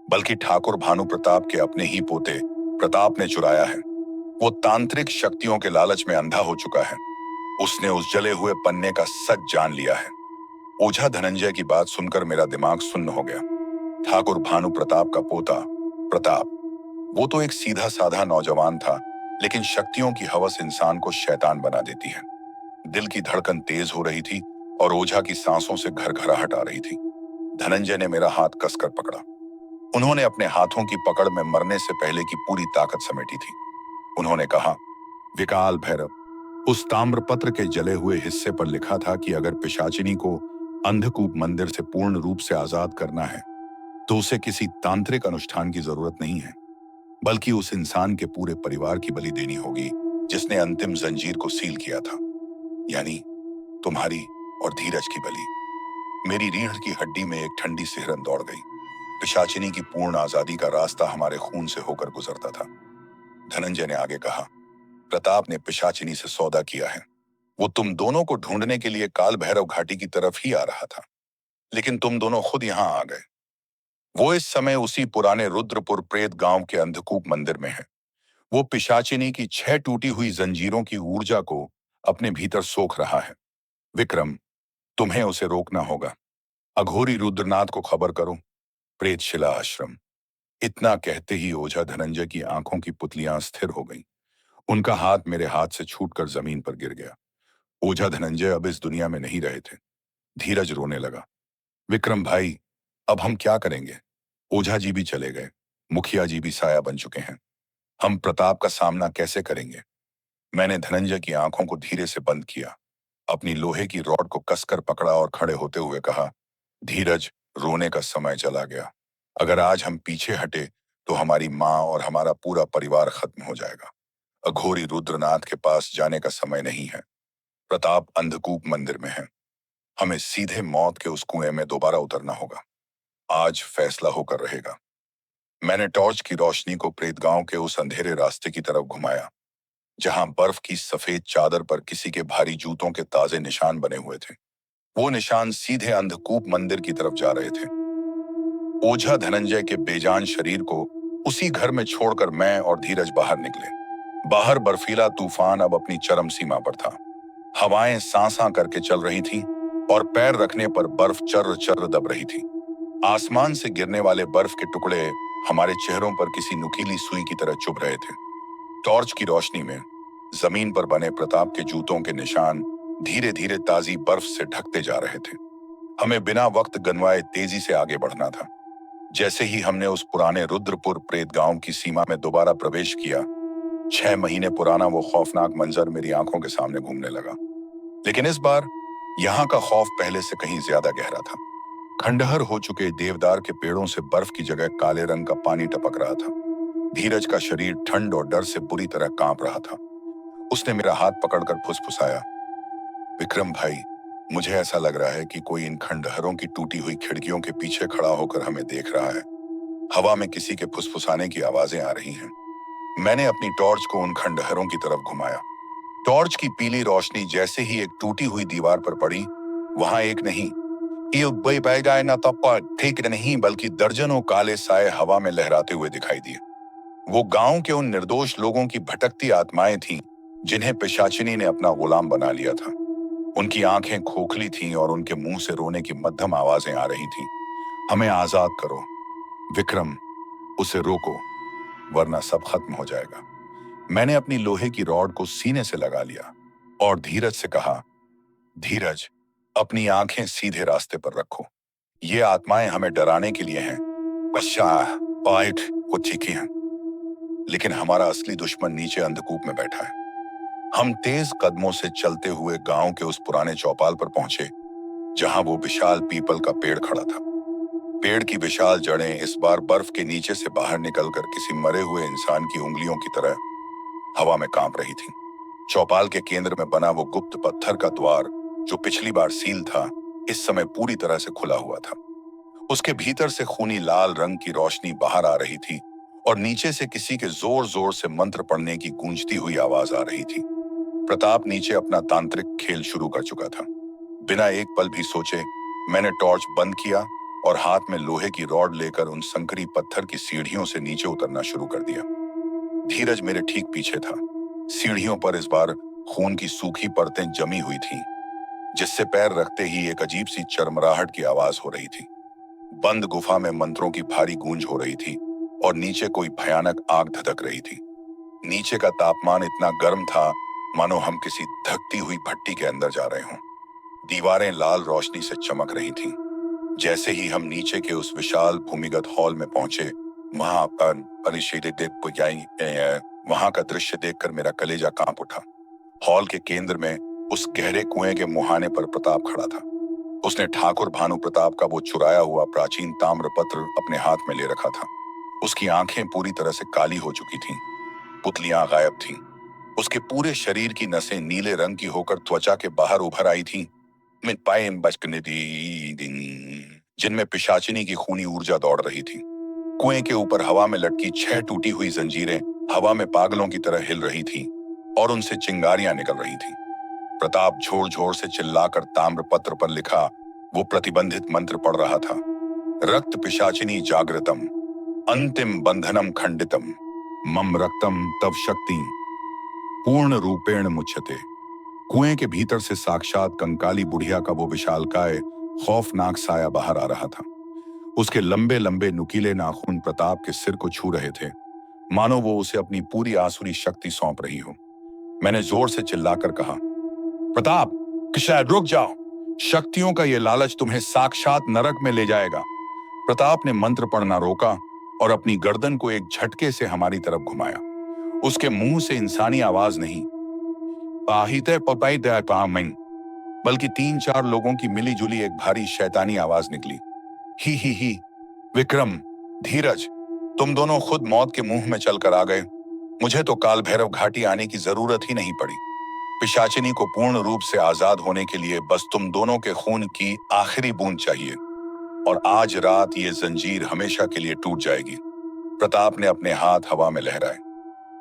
बल्कि ठाकुर भानु प्रताप के अपने ही पोते प्रताप ने चुराया है। वो तांत्रिक शक्तियों के लालच में अंधा हो चुका है। उसने उस जले हुए पन्ने का सच जान लिया है। ओझा धनंजय की बात सुनकर मेरा दिमाग सुन्न हो गया। ठाकुर भानु प्रताप का पोता प्रताप, वो तो एक सीधा साधा नौजवान था, लेकिन शक्तियों की हवस इंसान को शैतान बना देती है। दिल की धड़कन तेज हो रही थी और ओझा की सांसों से घरघराहट आ रही थी। धनंजय ने मेरा हाथ कसकर पकड़ा। उन्होंने अपने हाथों की पकड़ में मरने से पहले की पूरी ताकत समेटी थी। उन्होंने कहा, विकाल भैरव, उस ताम्रपत्र के जले हुए हिस्से पर लिखा था कि अगर पिशाचिनी को अंधकूप मंदिर से पूर्ण रूप से आजाद करना है तो उसे किसी तांत्रिक अनुष्ठान की जरूरत नहीं है, बल्कि उस इंसान के पूरे परिवार की बलि देनी होगी जिसने अंतिम जंजीर को सील किया था, यानी तुम्हारी और धीरज की बलि। मेरी रीढ़ की हड्डी में एक ठंडी सिहरन दौड़ गई। पिशाचिनी की पूर्ण आजादी का रास्ता हमारे खून से होकर गुजरता था। धनंजय ने आगे कहा, प्रताप ने पिशाचिनी से सौदा किया है। वो तुम दोनों को ढूंढने के लिए काल भैरव घाटी की तरफ ही आ रहा था, लेकिन तुम दोनों खुद यहां आ गए। वो इस समय उसी पुराने रुद्रपुर प्रेत गांव के अंधकूप मंदिर में है। वो पिशाचिनी की 6 टूटी हुई जंजीरों की ऊर्जा को अपने भीतर सोख रहा है। विक्रम, तुम्हें उसे रोकना होगा। अघोरी रुद्रनाथ को खबर करो। प्रेतशिला आश्रम। इतना कहते ही ओझा धनंजय की आंखों की पुतलियां स्थिर हो गईं। उनका हाथ मेरे हाथ से छूटकर जमीन पर गिर गया। ओझा धनंजय अब इस दुनिया में नहीं रहे थे। धीरज रोने लगा। विक्रम भाई, अब हम क्या करेंगे? ओझा जी भी चले गए, मुखिया जी भी साया बन चुके हैं। हम प्रताप का सामना कैसे करेंगे? मैंने धनंजय की आंखों को धीरे से बंद किया, अपनी लोहे की रॉड को कसकर पकड़ा और खड़े होते हुए कहा, धीरज, रोने का समय चला गया। अगर आज हम पीछे हटे तो हमारी माँ और हमारा पूरा परिवार खत्म हो जाएगा। अघोरी रुद्रनाथ के पास जाने का समय नहीं है। प्रताप अंधकूप मंदिर में है। हमें सीधे मौत के उस कुएं में दोबारा उतरना होगा। आज फैसला होकर रहेगा। मैंने टॉर्च की रोशनी को प्रेतगांव के उस अंधेरे रास्ते की तरफ घुमाया, जहां बर्फ की सफेद चादर पर किसी के भारी जूतों के ताजे निशान बने हुए थे। वो निशान सीधे अंधकूप मंदिर की तरफ जा रहे थे। ओझा धनंजय के बेजान शरीर को उसी घर में छोड़कर मैं और धीरज बाहर निकले। बाहर बर्फीला तूफान अब अपनी चरम सीमा पर था। हवाएं सांसा करके चल रही थीं और पैर रखने पर बर्फ चर्र चर्र दब रही थी। आसमान से गिरने वाले बर्फ के टुकड़े हमारे चेहरों पर किसी नुकीली सुई की तरह चुभ रहे थे। टॉर्च की रोशनी में जमीन पर बने प्रताप के जूतों के निशान धीरे धीरे ताजी बर्फ से ढकते जा रहे थे। हमें बिना वक्त गंवाए तेजी से आगे बढ़ना था। जैसे ही हमने उस पुराने रुद्रपुर प्रेत गांव की सीमा में दोबारा प्रवेश किया, 6 महीने पुराना वो खौफनाक मंजर मेरी आंखों के सामने घूमने लगा। लेकिन इस बार यहाँ का खौफ पहले से कहीं ज्यादा गहरा था। खंडहर हो चुके देवदार के पेड़ों से बर्फ की जगह काले रंग का पानी टपक रहा था। धीरज का शरीर ठंड और डर से बुरी तरह कांप रहा था। उसने मेरा हाथ पकड़कर फुसफुसाया, विक्रम भाई, मुझे ऐसा लग रहा है कि कोई इन खंडहरों की टूटी हुई खिड़कियों के पीछे खड़ा होकर हमें देख रहा है। हवा में किसी के फुसफुसाने की आवाजें आ रही हैं। मैंने अपनी टॉर्च को उन खंडहरों की तरफ घुमाया। टॉर्च की पीली रोशनी जैसे ही एक टूटी हुई दीवार पर पड़ी, वहां एक नहीं, ठीक नहीं बल्कि दर्जनों काले साए हवा में लहराते हुए दिखाई दिए। वो गांव के उन निर्दोष लोगों की भटकती आत्माएं थीं, जिन्हें पिशाचिनी ने अपना गुलाम बना लिया था। उनकी आंखें खोखली थीं और उनके मुंह से रोने की मध्यम आवाजें आ रही थीं। हमें आजाद करो विक्रम, उसे रोको, वरना सब खत्म हो जाएगा। मैंने अपनी लोहे की रॉड को सीने से लगा लिया और धीरज से कहा, धीरज, अपनी आंखें सीधे रास्ते पर रखो। ये आत्माएं हमें डराने के लिए हैं। अच्छा, पाइट वो ठीक ही हैं, लेकिन हमारा असली दुश्मन नीचे अंधकूप में बैठा है। हम तेज कदमों से चलते हुए गांव के उस पुराने चौपाल पर पहुंचे, जहां वो विशाल पीपल का पेड़ खड़ा था। पेड़ की विशाल जड़ें इस बार बर्फ के नीचे से बाहर निकलकर किसी मरे हुए इंसान की उंगलियों की तरह हवा में कांप रही थीं। चौपाल के केंद्र में बना वो गुप्त पत्थर का द्वार, जो पिछली बार सील था, इस समय पूरी तरह से खुला हुआ था। उसके भीतर से खूनी लाल रंग की रोशनी बाहर आ रही थी और नीचे से किसी के जोर जोर से मंत्र पढ़ने की गूंजती हुई आवाज आ रही थी। प्रताप नीचे अपना तांत्रिक खेल शुरू कर चुका था। बिना एक पल भी सोचे मैंने टॉर्च बंद किया और हाथ में लोहे की रॉड लेकर उन संकरी पत्थर की सीढ़ियों से नीचे उतरना शुरू कर दिया। धीरज मेरे ठीक पीछे था। सीढ़ियों पर इस बार खून की सूखी परतें जमी हुई थीं, जिससे पैर रखते ही एक अजीब सी चरमराहट की आवाज हो रही थी। बंद गुफा में मंत्रों की भारी गूंज हो रही थी और नीचे कोई भयानक आग धधक रही थी। नीचे का तापमान इतना गर्म था मानो हम किसी धकती हुई भट्टी के अंदर जा रहे हों। दीवारें लाल रोशनी से चमक रही थीं। जैसे ही हम नीचे के उस विशाल भूमिगत हॉल में पहुंचे, वहां का दृश्य देखकर मेरा कलेजा कांप उठा। हॉल के केंद्र में उस गहरे कुएं के मुहाने पर प्रताप खड़ा था। उसने ठाकुर भानु प्रताप का वो चुराया हुआ प्राचीन ताम्रपत्र अपने हाथ में ले रखा था। उसकी आंखें पूरी तरह से काली हो चुकी थीं, पुतलियां गायब थीं। उसके पूरे शरीर की नसें नीले रंग की होकर त्वचा के बाहर उभर आई थीं, जिनमें पिशाचिनी की खूनी ऊर्जा दौड़ रही थी। कुएं के ऊपर हवा में लटकी 6 टूटी हुई जंजीरें हवा में पागलों की तरह हिल रही थीं और उनसे चिंगारियां निकल रही थीं। प्रताप जोर जोर से चिल्लाकर ताम्रपत्र पर लिखा वो प्रतिबंधित मंत्र पढ़ रहा था। रक्त पिशाचिनी जागृतम, अंतिम बंधनम खंडितम, मम रक्तम तव शक्ति पूर्ण रूपेण मुच्यते। कुएं के भीतर से साक्षात कंकाली बुढ़िया का वो विशालकाय खौफनाक साया बाहर आ रहा था। उसके लंबे लंबे नुकीले नाखून प्रताप के सिर को छू रहे थे, मानो वो उसे अपनी पूरी आसुरी शक्ति सौंप रही हो। मैंने जोर से चिल्लाकर कहा, प्रताप, कि शायद रुक जाओ, शक्तियों का ये लालच तुम्हें साक्षात नरक में ले जाएगा। प्रताप ने मंत्र पढ़ना रोका और अपनी गर्दन को एक झटके से हमारी तरफ घुमाया। उसके मुंह से इंसानी आवाज नहीं, पाहिते पपाई दया पामिंग, बल्कि 3-4 लोगों की मिली जुली एक भारी शैतानी आवाज निकली। ही, विक्रम, धीरज, तुम दोनों खुद मौत के मुंह में चलकर आ गए। मुझे तो काल भैरव घाटी आने की जरूरत ही नहीं पड़ी। पिशाचिनी को पूर्ण रूप से आजाद होने के लिए बस तुम दोनों के खून की आखिरी बूंद चाहिए, और आज रात ये जंजीर हमेशा के लिए टूट जाएगी। प्रताप ने अपने हाथ हवा में लहराए।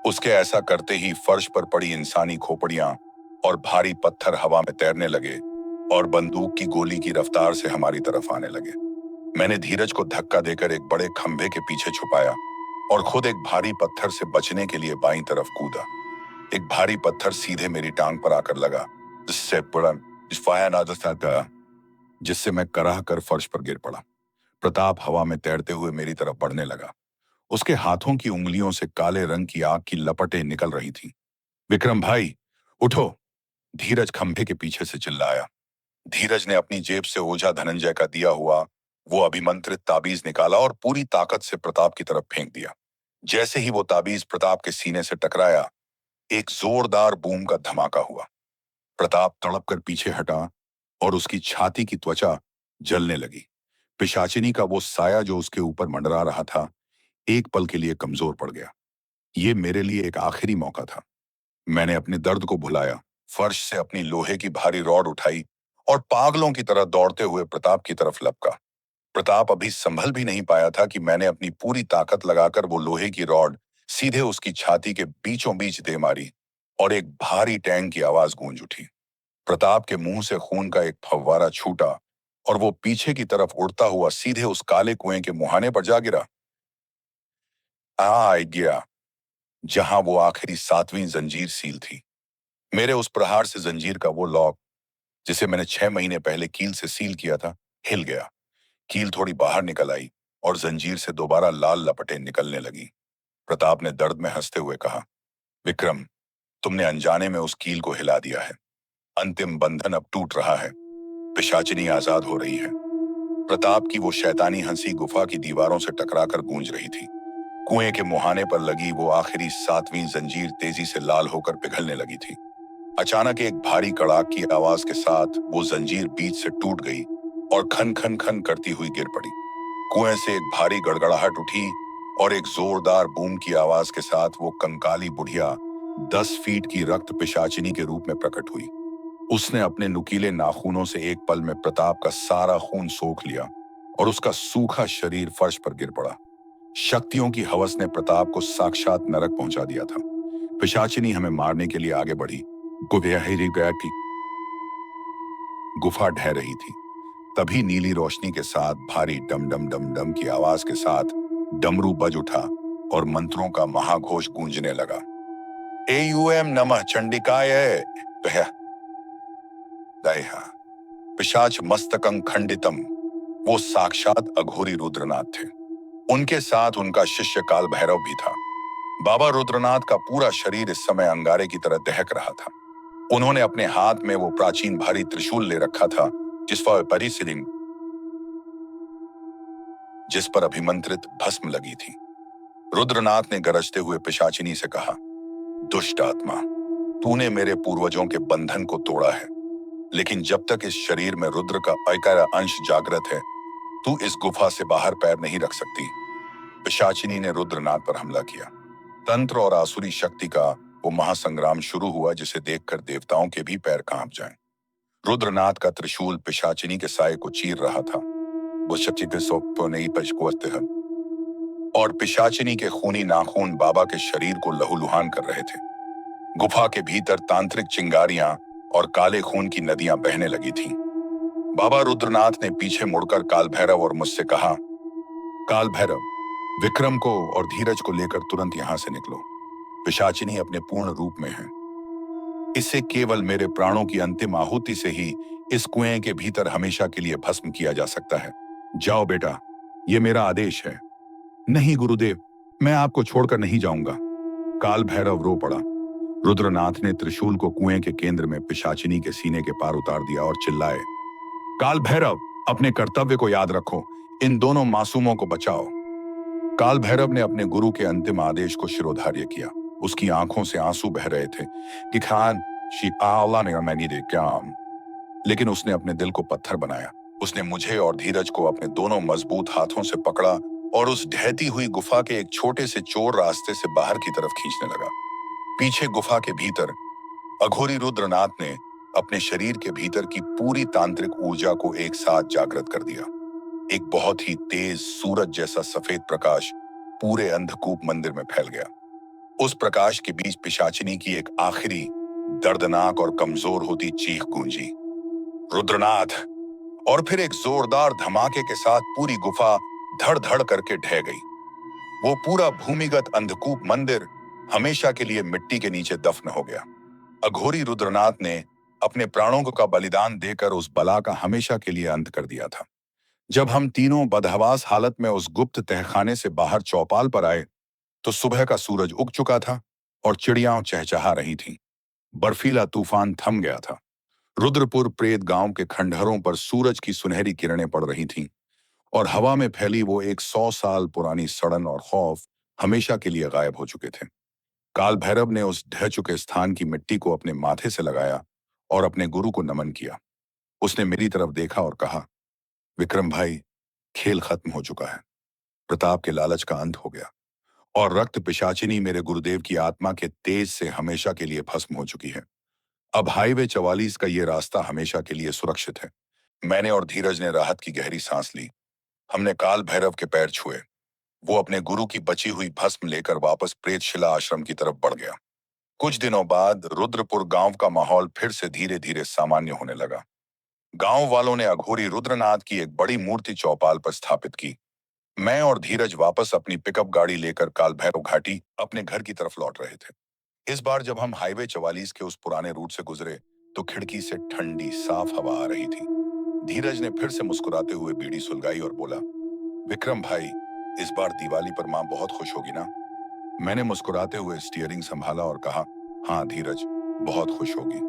उसके ऐसा करते ही फर्श पर पड़ी इंसानी खोपड़ियां और भारी पत्थर हवा में तैरने लगे और बंदूक की गोली की रफ्तार से हमारी तरफ आने लगे। मैंने धीरज को धक्का देकर एक बड़े खंभे के पीछे छुपाया और खुद एक भारी पत्थर से बचने के लिए बाईं तरफ कूदा। एक भारी पत्थर सीधे मेरी टांग पर आकर लगा, जिससे मैं कराह कर फर्श पर गिर पड़ा। प्रताप हवा में तैरते हुए मेरी तरफ बढ़ने लगा। उसके हाथों की उंगलियों से काले रंग की आग की लपटें निकल रही थीं। विक्रम भाई, उठो, धीरज खंभे के पीछे से चिल्लाया। धीरज ने अपनी जेब से ओझा धनंजय का दिया हुआ वो अभिमंत्रित ताबीज निकाला और पूरी ताकत से प्रताप की तरफ फेंक दिया। जैसे ही वो ताबीज प्रताप के सीने से टकराया, एक जोरदार बूम का धमाका हुआ। प्रताप तड़प कर पीछे हटा और उसकी छाती की त्वचा जलने लगी। पिशाचिनी का वो साया जो उसके ऊपर मंडरा रहा था, एक पल के लिए कमजोर पड़ गया। ये मेरे लिए एक आखिरी मौका था। मैंने अपने दर्द को भुलाया, फर्श से अपनी लोहे की भारी रॉड उठाई और पागलों की तरह दौड़ते हुए प्रताप की तरफ लपका। प्रताप अभी संभल भी नहीं पाया था कि मैंने अपनी पूरी ताकत लगाकर वो लोहे की रॉड सीधे उसकी छाती के बीचों बीच दे मारी और एक भारी टैंक की आवाज गूंज उठी। प्रताप के मुंह से खून का एक फव्वारा छूटा और वो पीछे की तरफ उड़ता हुआ सीधे उस काले कुएं के मुहाने पर जा गिरा। आ गया जहां वो आखिरी 7वीं जंजीर सील थी। मेरे उस प्रहार से जंजीर का वो लॉक, जिसे मैंने 6 महीने पहले कील से सील किया था, हिल गया। कील थोड़ी बाहर निकल आई और जंजीर से दोबारा लाल लपटें निकलने लगी। प्रताप ने दर्द में हंसते हुए कहा, विक्रम, तुमने अनजाने में उस कील को हिला दिया है। अंतिम बंधन अब टूट रहा है। पिशाचिनी आजाद हो रही है। प्रताप की वो शैतानी हंसी गुफा की दीवारों से टकराकर गूंज रही थी। कुएं के मुहाने पर लगी वो आखिरी 7वीं जंजीर तेजी से लाल होकर पिघलने लगी थी। अचानक एक भारी कड़ाक की आवाज के साथ वो जंजीर बीच से टूट गई और खन खन खन करती हुई गिर पड़ी। कुएं से एक भारी गड़गड़ाहट उठी और एक जोरदार बूम की आवाज के साथ वो कंकाली बुढ़िया 10 फीट की रक्त पिशाचिनी के रूप में प्रकट हुई। उसने अपने नुकीले नाखूनों से एक पल में प्रताप का सारा खून सोख लिया और उसका सूखा शरीर फर्श पर गिर पड़ा। शक्तियों की हवस ने प्रताप को साक्षात नरक पहुंचा दिया था। पिशाचिनी हमें मारने के लिए आगे बढ़ी। गुफा ढह रही थी। तभी नीली रोशनी के साथ भारी डम डम डम डम की आवाज के साथ डमरू बज उठा और मंत्रों का महाघोष गूंजने लगा। एयूएम नमः चंडिकाय दया पिशाच मस्तकं खंडितम। वो साक्षात अघोरी रुद्रनाथ थे। उनके साथ उनका शिष्य काल भैरव भी था। बाबा रुद्रनाथ का पूरा शरीर इस समय अंगारे की तरह दहक रहा था। उन्होंने अपने हाथ में वो प्राचीन भारी त्रिशूल ले रखा था जिस पर अभिमंत्रित भस्म लगी थी। रुद्रनाथ ने गरजते हुए पिशाचिनी से कहा, दुष्ट आत्मा, तूने मेरे पूर्वजों के बंधन को तोड़ा है, लेकिन जब तक इस शरीर में रुद्र का ऐकारा अंश जागृत है, तू इस गुफा से बाहर पैर नहीं रख सकती। पिशाचिनी ने रुद्रनाथ पर हमला किया। तंत्र और आसुरी शक्ति का वो महासंग्राम शुरू हुआ जिसे देखकर देवताओं के भी पैर कांप जाएं। रुद्रनाथ का त्रिशूल पिशाचिनी के साये को चीर रहा था। वो और पिशाचिनी के खूनी नाखून बाबा के शरीर को लहूलुहान कर रहे थे। गुफा के भीतर तांत्रिक चिंगारियां और काले खून की नदियां बहने लगी थीं। बाबा रुद्रनाथ ने पीछे मुड़कर काल भैरव और मुझसे कहा, काल भैरव, विक्रम को और धीरज को लेकर तुरंत यहां से निकलो। पिशाचिनी अपने पूर्ण रूप में है। इसे केवल मेरे प्राणों की अंतिम आहुति से ही इस कुएं के भीतर हमेशा के लिए भस्म किया जा सकता है। जाओ बेटा, ये मेरा आदेश है। नहीं गुरुदेव, मैं आपको छोड़कर नहीं जाऊंगा। काल भैरव रो पड़ा। रुद्रनाथ ने त्रिशूल को कुएं के केंद्र में पिशाचिनी के सीने के पार उतार दिया और चिल्लाए, काल भैरव, अपने कर्तव्य को याद रखो, इन दोनों मासूमों को बचाओ। काल भैरव ने अपने गुरु के अंतिम आदेश को शिरोधार्य किया। उसकी आंखों से आंसू बह रहे थे कि खान शी आला ने मैंने दे क्या, लेकिन उसने अपने दिल को पत्थर बनाया। उसने मुझे और धीरज को अपने दोनों मजबूत हाथों से पकड़ा और उस ढहती हुई गुफा के एक छोटे से चोर रास्ते से बाहर की तरफ खींचने लगा। पीछे गुफा के भीतर अघोरी रुद्रनाथ ने अपने शरीर के भीतर की पूरी तांत्रिक ऊर्जा को एक साथ जागृत कर दिया। एक बहुत ही तेज सूरज जैसा सफेद प्रकाश पूरे अंधकूप मंदिर में फैल गया। उस प्रकाश के बीच पिशाचिनी की एक आखिरी दर्दनाक और कमजोर होती चीख गूंजी, रुद्रनाथ। और फिर एक जोरदार धमाके के साथ पूरी गुफा धड़ धड़ करके ढह गई। वो पूरा भूमिगत अंधकूप मंदिर हमेशा के लिए मिट्टी के नीचे दफन हो गया। अघोरी रुद्रनाथ ने अपने प्राणों का बलिदान देकर उस बला का हमेशा के लिए अंत कर दिया था। जब हम तीनों बदहवास हालत में उस गुप्त तहखाने से बाहर चौपाल पर आए तो सुबह का सूरज उग चुका था और चिड़ियां चहचहा रही थीं। बर्फीला तूफान थम गया था। रुद्रपुर प्रेत गांव के खंडहरों पर सूरज की सुनहरी किरणें पड़ रही थीं और हवा में फैली वो एक 100 साल पुरानी सड़न और खौफ हमेशा के लिए गायब हो चुके थे। काल भैरव ने उस ढह चुके स्थान की मिट्टी को अपने माथे से लगाया और अपने गुरु को नमन किया। उसने मेरी तरफ देखा और कहा, विक्रम भाई, खेल खत्म हो चुका है। प्रताप के लालच का अंत हो गया और रक्त पिशाचिनी मेरे गुरुदेव की आत्मा के तेज से हमेशा के लिए भस्म हो चुकी है। अब हाईवे 44 का ये रास्ता हमेशा के लिए सुरक्षित है। मैंने और धीरज ने राहत की गहरी सांस ली। हमने काल भैरव के पैर छुए। वो अपने गुरु की बची हुई भस्म लेकर वापस प्रेतशिला आश्रम की तरफ बढ़ गया। कुछ दिनों बाद रुद्रपुर गांव का माहौल फिर से धीरे धीरे सामान्य होने लगा। गांव वालों ने अघोरी रुद्रनाथ की एक बड़ी मूर्ति चौपाल पर स्थापित की। मैं और धीरज वापस अपनी पिकअप गाड़ी लेकर काल भैरव घाटी अपने घर की तरफ लौट रहे थे। इस बार जब हम हाईवे 44 के उस पुराने रूट से गुजरे तो खिड़की से ठंडी साफ हवा आ रही थी। धीरज ने फिर से मुस्कुराते हुए बीड़ी सुलगाई और बोला, विक्रम भाई, इस बार दिवाली पर माँ बहुत खुश होगी ना? मैंने मुस्कुराते हुए स्टीयरिंग संभाला और कहा, हाँ धीरज, बहुत खुश होगी।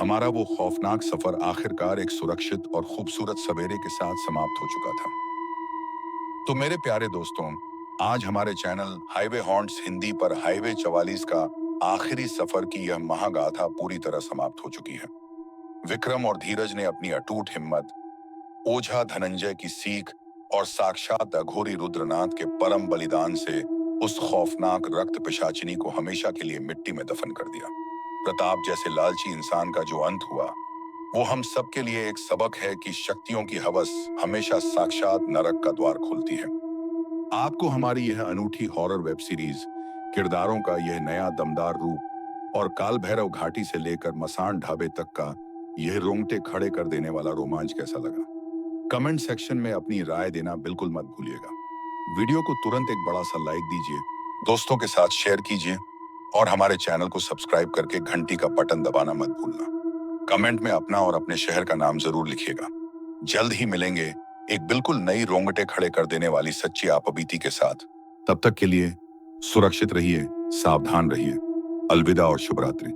हमारा वो खौफनाक सफर आखिरकार एक सुरक्षित और खूबसूरत सवेरे के साथ समाप्त हो चुका था। तो मेरे प्यारे दोस्तों, आज हमारे चैनल हाईवे हॉन्ट्स हिंदी पर हाईवे 44 का आखिरी सफर की यह महागाथा पूरी तरह समाप्त हो चुकी है। विक्रम और धीरज ने अपनी अटूट हिम्मत, ओझा धनंजय की सीख और साक्षात अघोरी रुद्रनाथ के परम बलिदान से उस खौफनाक रक्त पिशाचिनी को हमेशा के लिए मिट्टी में दफन कर दिया। प्रताप जैसे लालची इंसान का जो अंत हुआ, वो हम सबके लिए एक सबक है कि शक्तियों की हवस हमेशा साक्षात नरक का द्वार खोलती है। आपको हमारी यह अनूठी हॉरर वेब सीरीज, किरदारों का यह नया दमदार रूप और काल भैरव घाटी से लेकर मसान ढाबे तक का यह रोंगटे खड़े कर देने वाला रोमांच कैसा लगा? कमेंट सेक्शन में अपनी राय देना बिल्कुल मत भूलिएगा। वीडियो को तुरंत एक बड़ा सा लाइक दीजिए, दोस्तों के साथ शेयर कीजिए और हमारे चैनल को सब्सक्राइब करके घंटी का बटन दबाना मत भूलना। कमेंट में अपना और अपने शहर का नाम जरूर लिखिएगा। जल्द ही मिलेंगे एक बिल्कुल नई रोंगटे खड़े कर देने वाली सच्ची आपबीती के साथ। तब तक के लिए सुरक्षित रहिए, सावधान रहिए। अलविदा और शुभ रात्रि।